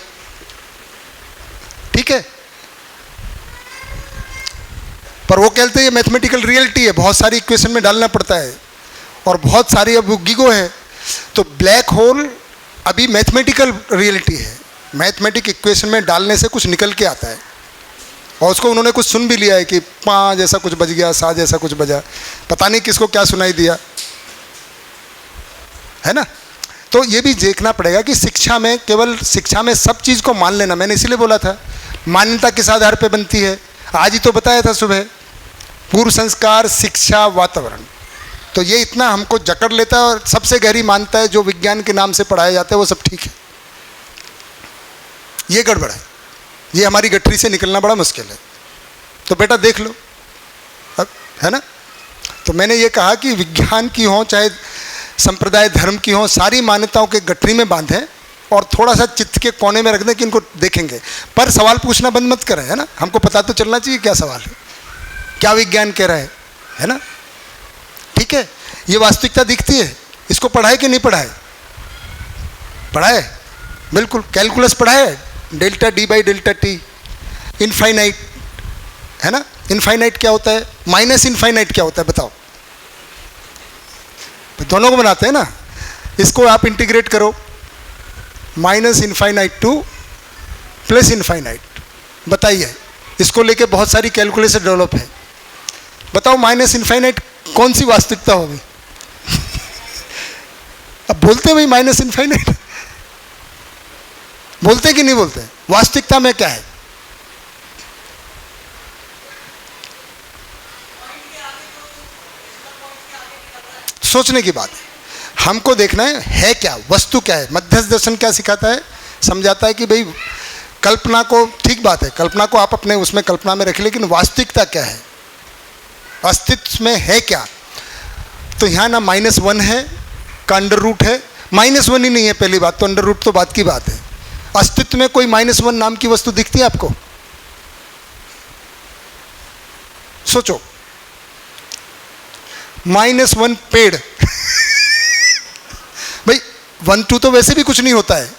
ठीक है, पर वो कहते हैं ये मैथमेटिकल रियलिटी है, बहुत सारी इक्वेशन में डालना पड़ता है, और बहुत सारी अब गिगो है। तो ब्लैक होल अभी मैथमेटिकल रियलिटी है, मैथमेटिक इक्वेशन में डालने से कुछ निकल के आता है, और उसको उन्होंने कुछ सुन भी लिया है कि पा जैसा कुछ बज गया, सा जैसा कुछ बजा, पता नहीं किसको क्या सुनाई दिया, है ना। तो ये भी देखना पड़ेगा कि शिक्षा में, केवल शिक्षा में सब चीज़ को मान लेना, मैंने इसीलिए बोला था मान्यता किस आधार पे बनती है, आज ही तो बताया था सुबह, पूर्व संस्कार, शिक्षा, वातावरण। तो ये इतना हमको जकड़ लेता है, और सबसे गहरी मानता है जो विज्ञान के नाम से पढ़ाया जाता है वो सब ठीक है, ये गड़बड़ है, ये हमारी गठरी से निकलना बड़ा मुश्किल है। तो बेटा देख लो अब, है ना। तो मैंने ये कहा कि विज्ञान की हो चाहे संप्रदाय धर्म की हो, सारी मान्यताओं के गठरी में बांधें और थोड़ा सा चित्त के कोने में रख दें कि इनको देखेंगे, पर सवाल पूछना बंद मत करें, है ना। हमको पता तो चलना चाहिए क्या सवाल है, क्या विज्ञान कह रहा है ना। ठीक है, ये वास्तविकता दिखती है। इसको पढ़ा है कि नहीं पढ़ा है? पढ़ा है, बिल्कुल। कैलकुलस पढ़ा है, delta D by delta T, infinite, है ना। इनफाइनाइट क्या होता है, माइनस इनफाइनाइट क्या होता है बताओ? तो दोनों को बनाते हैं ना। इसको आप इंटीग्रेट करो, minus infinite two plus infinite, बताइए। इसको लेके बहुत सारी कैलकुलेशन डेवलप है। बताओ माइनस इनफाइनाइट कौन सी वास्तविकता होगी? अब बोलते हैं भाई माइनस इनफाइनाइट, बोलते कि नहीं बोलते? वास्तविकता में क्या है? सोचने की बात है, हमको देखना है क्या, वस्तु क्या है। मध्यस्थ दर्शन क्या सिखाता है, समझाता है कि भाई कल्पना को, ठीक बात है, कल्पना को आप अपने उसमें कल्पना में रखें, लेकिन वास्तविकता क्या है, अस्तित्व में है क्या। तो यहाँ ना -1 है का अंडर रूट है, -1 ही नहीं है पहली बात तो, अंडर रूट तो बात की बात है। अस्तित्व में कोई -1 नाम की वस्तु दिखती है आपको? सोचो, -1 पेड़ भाई 1 2 तो वैसे भी कुछ नहीं होता है।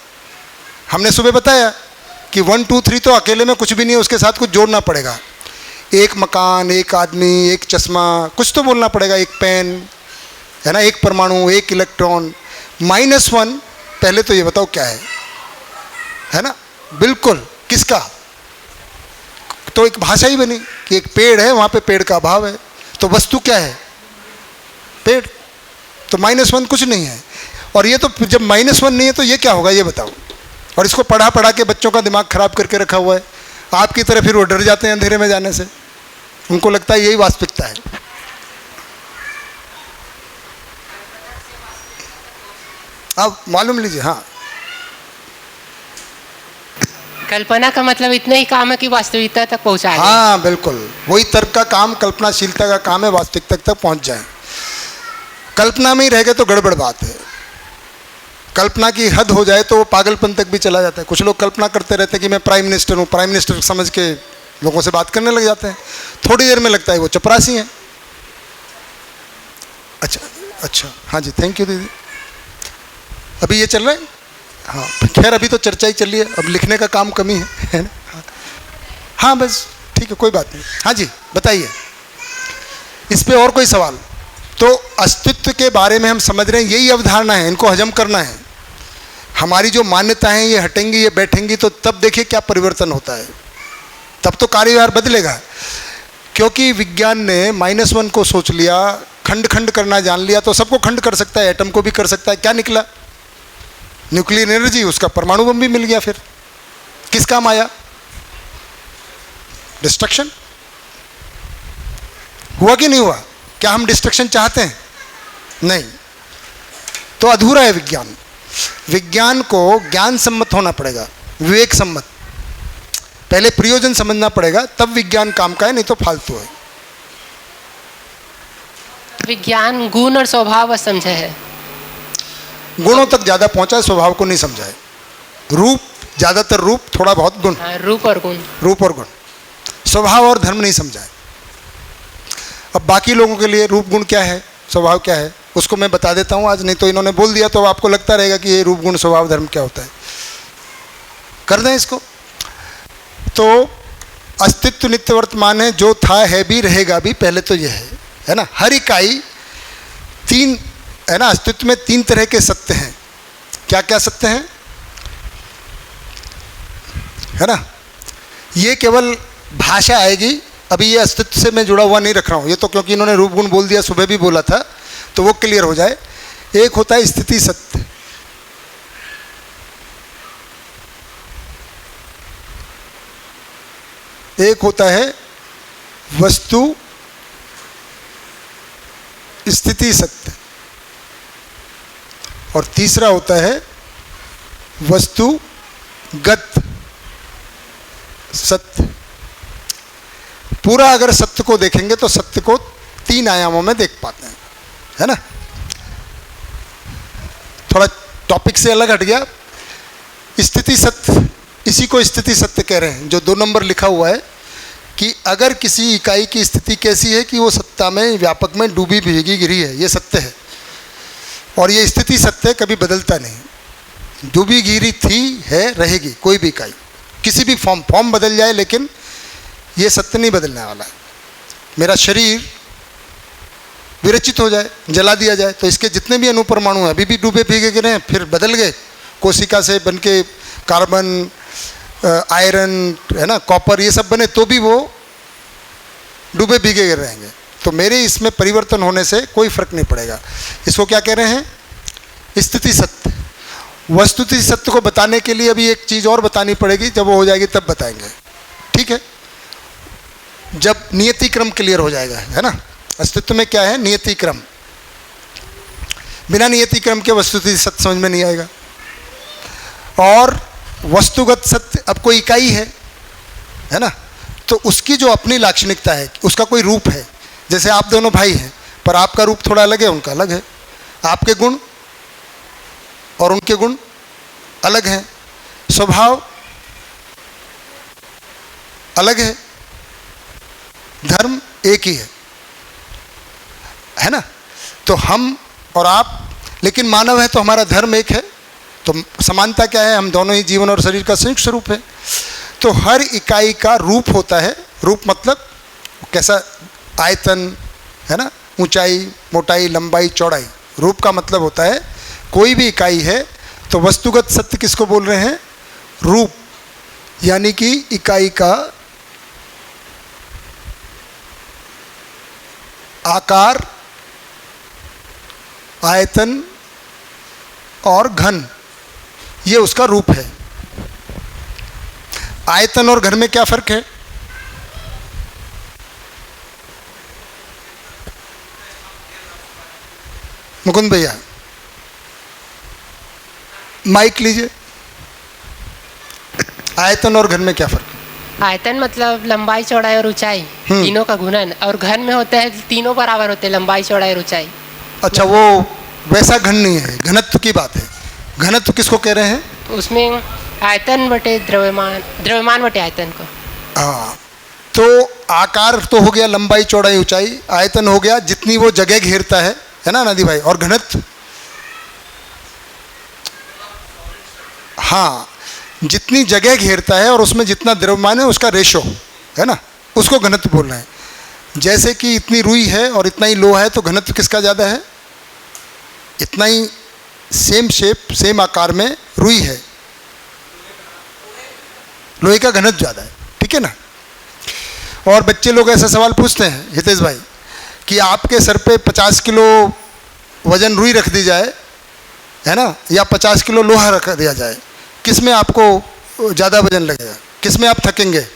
हमने सुबह बताया कि 1 2 3 तो अकेले में कुछ भी नहीं है, उसके साथ कुछ जोड़ना पड़ेगा। एक मकान, एक आदमी, एक चश्मा, कुछ तो बोलना पड़ेगा, एक पेन, है ना, एक परमाणु, एक इलेक्ट्रॉन। -1 पहले तो ये बताओ क्या है ना। बिल्कुल, किसका? तो एक भाषा ही बनी कि एक पेड़ है, वहाँ पे पेड़ का अभाव है, तो वस्तु क्या है? पेड़। तो -1 कुछ नहीं है। और ये तो जब -1 नहीं है तो ये क्या होगा ये बताओ। और इसको पढ़ा पढ़ा के बच्चों का दिमाग खराब करके रखा हुआ है आपकी तरह। फिर वो डर जाते हैं अंधेरे में जाने से, उनको लगता है यही वास्तविकता है। अब मालूम लीजिए। हाँ, कल्पना का मतलब इतना ही काम है कि वास्तविकता तक पहुंचा दें। हाँ बिल्कुल, वही तर्क का काम, कल्पनाशीलता का काम है, वास्तविकता तक पहुंच जाए। कल्पना में ही रह गए तो गड़बड़ बात है। कल्पना की हद हो जाए तो वो पागलपन तक भी चला जाता है। कुछ लोग कल्पना करते रहते हैं कि मैं प्राइम मिनिस्टर हूँ, प्राइम मिनिस्टर समझ के लोगों से बात करने लग जाते हैं। थोड़ी देर में लगता है वो चपरासी हैं। अच्छा, हाँ जी, थैंक यू दीदी। अभी ये चल रहा है? हाँ खैर, अभी तो चर्चा ही चल रही है, अब लिखने का काम कमी है ना। हाँ बस ठीक है, कोई बात नहीं। हाँ जी बताइए। इस पे और कोई सवाल? तो अस्तित्व के बारे में हम समझ रहे हैं, यही अवधारणा है, इनको हजम करना है। हमारी जो मान्यताएं ये हटेंगी, ये बैठेंगी, तो तब देखिए क्या परिवर्तन होता है, तब तो कार्यव्यवहार बदलेगा। क्योंकि विज्ञान ने -1 को सोच लिया, खंड खंड करना जान लिया, तो सबको खंड कर सकता है, एटम को भी कर सकता है। क्या निकला? न्यूक्लियर एनर्जी, उसका परमाणु बम भी मिल गया। फिर किस काम आया? डिस्ट्रक्शन। हुआ कि नहीं हुआ? क्या हम डिस्ट्रक्शन चाहते हैं? नहीं। तो अधूरा है विज्ञान। विज्ञान को ज्ञान सम्मत होना पड़ेगा, विवेक सम्मत। पहले प्रयोजन समझना पड़ेगा, तब विज्ञान काम का है, नहीं तो फालतू है। विज्ञान गुण और स्वभाव समझे है, गुणों तक ज्यादा पहुंचा है, स्वभाव को नहीं समझा है। रूप, ज्यादातर रूप, थोड़ा बहुत गुण। रूप और गुण। रूप और गुण, स्वभाव और धर्म नहीं समझा है। अब बाकी लोगों के लिए रूप गुण क्या है, स्वभाव क्या है, उसको मैं बता देता हूँ आज, नहीं तो इन्होंने बोल दिया तो आपको लगता रहेगा कि ये रूप गुण स्वभाव धर्म क्या होता है। कर दें इसको। तो अस्तित्व नित्य वर्तमान है, जो था है भी रहेगा भी, पहले तो ये है ना। हर इकाई 3 है ना, अस्तित्व में 3 तरह के सत्य हैं। क्या क्या सत्य हैं, है ना। ये केवल भाषा आएगी, अभी ये अस्तित्व से मैं जुड़ा हुआ नहीं रख रहा हूँ, ये तो क्योंकि इन्होंने रूप गुण बोल दिया, सुबह भी बोला था, तो वो क्लियर हो जाए। एक होता है स्थिति सत्य, एक होता है वस्तु स्थिति सत्य, और तीसरा होता है वस्तुगत सत्य। पूरा अगर सत्य को देखेंगे तो सत्य को 3 आयामों में देख पाते हैं, है ना। थोड़ा टॉपिक से अलग हट गया। स्थिति सत्य, इसी को स्थिति सत्य कह रहे हैं, जो 2 नंबर लिखा हुआ है कि अगर किसी इकाई की स्थिति कैसी है कि वो सत्ता में, व्यापक में डूबी भीगी गिरी है, ये सत्य है। और ये स्थिति सत्य कभी बदलता नहीं, डूबी गिरी थी, है, रहेगी। कोई भी इकाई, किसी भी फॉर्म बदल जाए, लेकिन ये सत्य नहीं बदलने वाला है। मेरा शरीर विरचित हो जाए, जला दिया जाए, तो इसके जितने भी अणुपरमाणु हैं अभी भी डूबे भीगे गिरे हैं, फिर बदल गए, कोशिका से बन के कार्बन, आयरन, है ना, कॉपर, ये सब बने, तो भी वो डूबे भीगे गिर रहेंगे। तो मेरे इसमें परिवर्तन होने से कोई फर्क नहीं पड़ेगा। इसको क्या कह रहे हैं? स्थिति सत्य। वस्तुस्थिति सत्य को बताने के लिए अभी एक चीज़ और बतानी पड़ेगी, जब वो हो जाएगी तब बताएंगे, ठीक है। जब नियति क्रम क्लियर हो जाएगा, है ना। अस्तित्व में क्या है? नियति क्रम। बिना नियति क्रम के वस्तुस्थिति सत्य समझ में नहीं आएगा। और वस्तुगत सत्य, अब कोई इकाई है ना, तो उसकी जो अपनी लाक्षणिकता है, उसका कोई रूप है। जैसे आप दोनों भाई हैं, पर आपका रूप थोड़ा अलग है, उनका अलग है। आपके गुण और उनके गुण अलग हैं, स्वभाव अलग है, धर्म एक ही है ना। तो हम और आप, लेकिन मानव है तो हमारा धर्म एक है। तो समानता क्या है? हम दोनों ही जीवन और शरीर का संयुक्त स्वरूप है। तो हर इकाई का रूप होता है। रूप मतलब कैसा? आयतन, है ना, ऊंचाई, मोटाई, लंबाई, चौड़ाई। रूप का मतलब होता है कोई भी इकाई है। तो वस्तुगत सत्य किसको बोल रहे हैं? रूप, यानी कि इकाई का आकार, आयतन और घन, ये उसका रूप है। आयतन और घन में क्या फर्क है? मुकुंद भैया माइक लीजिए। आयतन और घन में क्या फर्क है? आयतन मतलब लंबाई, चौड़ाई और ऊंचाई, तीनों का गुणन। और घन में होता है तीनों बराबर होते हैं, लंबाई, चौड़ाई और ऊंचाई। अच्छा, वो वैसा घन नहीं है, घनत्व की बात है। घनत्व किसको कह रहे हैं? उसमें आयतन बटे द्रव्यमान, द्रव्यमान बटे आयतन को। हाँ, तो आकार तो हो गया लंबाई, चौड़ाई, ऊंचाई। आयतन हो गया जितनी वो जगह घेरता है ना नदी भाई। और घनत्व, हाँ, जितनी जगह घेरता है और उसमें जितना द्रव्यमान है उसका रेशो, है ना, उसको घनत्व बोल रहे हैं। जैसे कि इतनी रुई है और इतना ही लोहा है, तो घनत्व किसका ज़्यादा है? इतना ही सेम शेप सेम आकार में रुई है, लोहे का घनत्व ज़्यादा है, ठीक है ना। और बच्चे लोग ऐसा सवाल पूछते हैं हितेश भाई कि आपके सर पे 50 किलो वजन रुई रख दी जाए, है ना, या 50 किलो लोहा रख दिया जाए, किस में आपको ज़्यादा वजन लगेगा, किस में आप थकेंगे?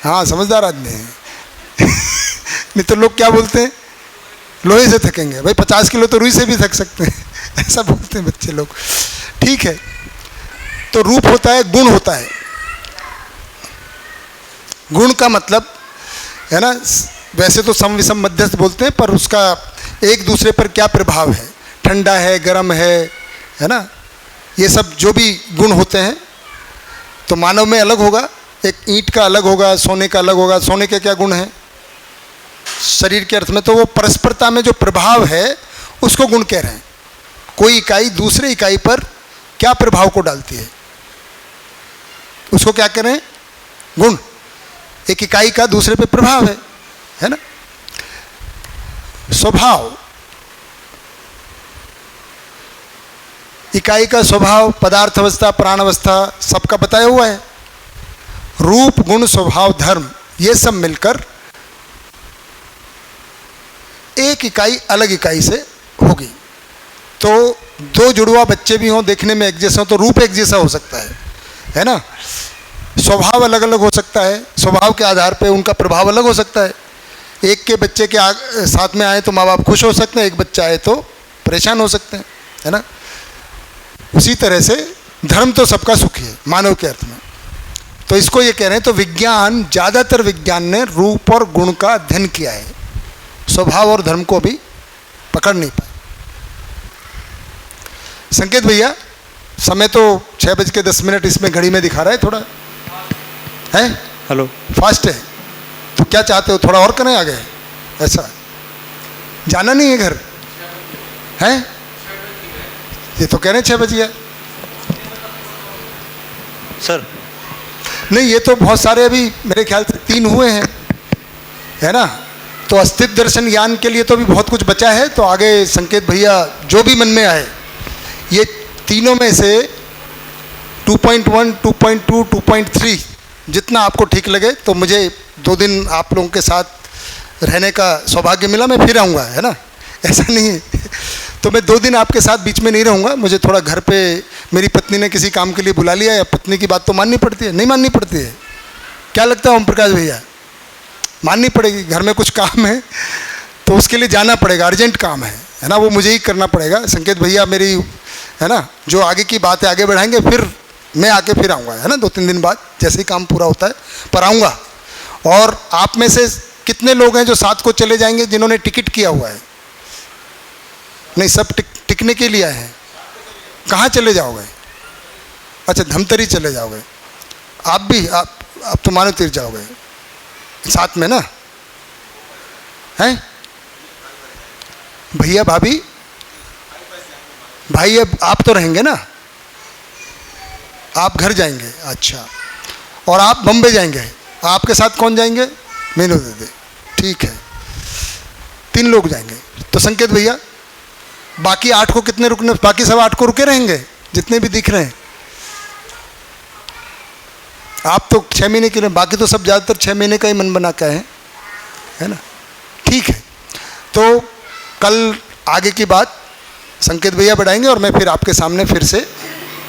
हाँ, समझदार आदमी हैं। नहीं तो लोग क्या बोलते हैं, लोहे से थकेंगे। भाई 50 किलो तो रुई से भी थक सकते हैं, ऐसा बोलते हैं बच्चे लोग, ठीक है। तो रूप होता है, गुण होता है। गुण का मतलब है ना, वैसे तो सम विषम मध्यस्थ बोलते हैं, पर उसका एक दूसरे पर क्या प्रभाव है, ठंडा है, गर्म है ना, ये सब जो भी गुण होते हैं। तो मानव में अलग होगा, एक ईंट का अलग होगा, सोने का अलग होगा। सोने के क्या गुण हैं शरीर के अर्थ में? तो वो परस्परता में जो प्रभाव है उसको गुण कह रहे हैं। कोई इकाई दूसरे इकाई पर क्या प्रभाव को डालती है, उसको क्या कह रहे हैं? गुण। एक इकाई का दूसरे पे प्रभाव है ना। स्वभाव, इकाई का स्वभाव, पदार्थ अवस्था, प्राण अवस्था, सबका बताया हुआ है। रूप, गुण, स्वभाव, धर्म, ये सब मिलकर एक इकाई अलग इकाई से होगी। तो दो जुड़वा बच्चे भी हों, देखने में एक जैसा हो, तो रूप एक जैसा हो सकता है ना। स्वभाव अलग अलग हो सकता है, स्वभाव के आधार पे उनका प्रभाव अलग हो सकता है। एक के बच्चे के साथ में आए तो माँ बाप खुश हो सकते हैं, एक बच्चा आए तो परेशान हो सकते हैं, है ना। उसी तरह से धर्म तो सबका सुखी है मानव के अर्थ में। तो इसको ये कह रहे हैं, तो विज्ञान, ज़्यादातर विज्ञान ने रूप और गुण का अध्ययन किया है, स्वभाव और धर्म को भी पकड़ नहीं पाए। संकेत भैया, समय तो 6:10 इसमें घड़ी में दिखा रहा है, थोड़ा है, हेलो, फास्ट है। तो क्या चाहते हो, थोड़ा और करें आगे? ऐसा जाना नहीं है घर, है? ये तो कह रहे हैं 6 बज गया सर। नहीं, ये तो बहुत सारे अभी मेरे ख्याल से 3 हुए हैं, है ना। तो अस्तित्व दर्शन ज्ञान के लिए तो अभी बहुत कुछ बचा है। तो आगे संकेत भैया जो भी मन में आए, ये तीनों में से 2.1, 2.2, 2.3 जितना आपको ठीक लगे। तो मुझे 2 दिन आप लोगों के साथ रहने का सौभाग्य मिला, मैं फिर आऊँगा, है ना, ऐसा नहीं है। तो मैं 2 दिन आपके साथ बीच में नहीं रहूँगा। मुझे थोड़ा घर पे मेरी पत्नी ने किसी काम के लिए बुला लिया, या पत्नी की बात तो माननी पड़ती है, नहीं माननी पड़ती है? क्या लगता है ओम प्रकाश भैया? माननी पड़ेगी। घर में कुछ काम है तो उसके लिए जाना पड़ेगा, अर्जेंट काम है ना, वो मुझे ही करना पड़ेगा। संकेत भैया मेरी, है ना, जो आगे की बात है आगे बढ़ाएंगे, फिर मैं आके फिर आऊँगा, है ना, 2-3 दिन बाद जैसे ही काम पूरा होता है पर आऊँगा। और आप में से कितने लोग हैं जो साथ को चले जाएंगे, जिन्होंने टिकट किया हुआ है? नहीं, सब टिकने के लिए आए हैं। कहाँ चले जाओगे? अच्छा, धमतरी चले जाओगे। आप भी, आप तो मानो तीर जाओगे साथ में ना, हैं? भैया भाभी भाई, अब आप तो रहेंगे ना, आप घर जाएंगे। अच्छा, और आप बम्बई जाएंगे, आपके साथ कौन जाएंगे? मीनू दीदी, ठीक है, 3 लोग जाएंगे। तो संकेत भैया, बाकी 8 को कितने रुकने? बाकी सब 8 को रुके रहेंगे जितने भी दिख रहे हैं। आप तो 6 महीने के लिए, बाकी तो सब ज़्यादातर 6 महीने का ही मन बना के हैं, है ना, ठीक है। तो कल आगे की बात संकेत भैया बढ़ाएंगे और मैं फिर आपके सामने फिर से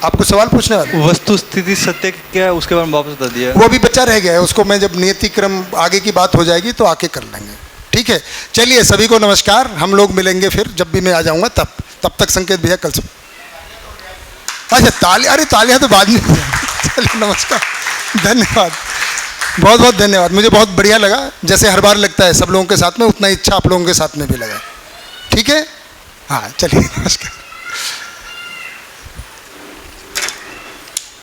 आपको सवाल पूछने वाला। वस्तु स्थिति सत्य क्या है उसके बारे में वापस बता दिया। वो अभी बचा रह गया है, उसको मैं जब नियति क्रम आगे की बात हो जाएगी तो आके कर लेंगे, ठीक है। चलिए, सभी को नमस्कार। हम लोग मिलेंगे फिर जब भी मैं आ जाऊंगा, तब तक संकेत भैया कल से। अच्छा, ताली, अरे तालियां तो बाद में। चलिए, नमस्कार, धन्यवाद, बहुत बहुत धन्यवाद। मुझे बहुत बढ़िया लगा, जैसे हर बार लगता है सब लोगों के साथ में, उतना इच्छा आप लोगों के साथ में भी लगा, ठीक है। हाँ, चलिए, नमस्कार।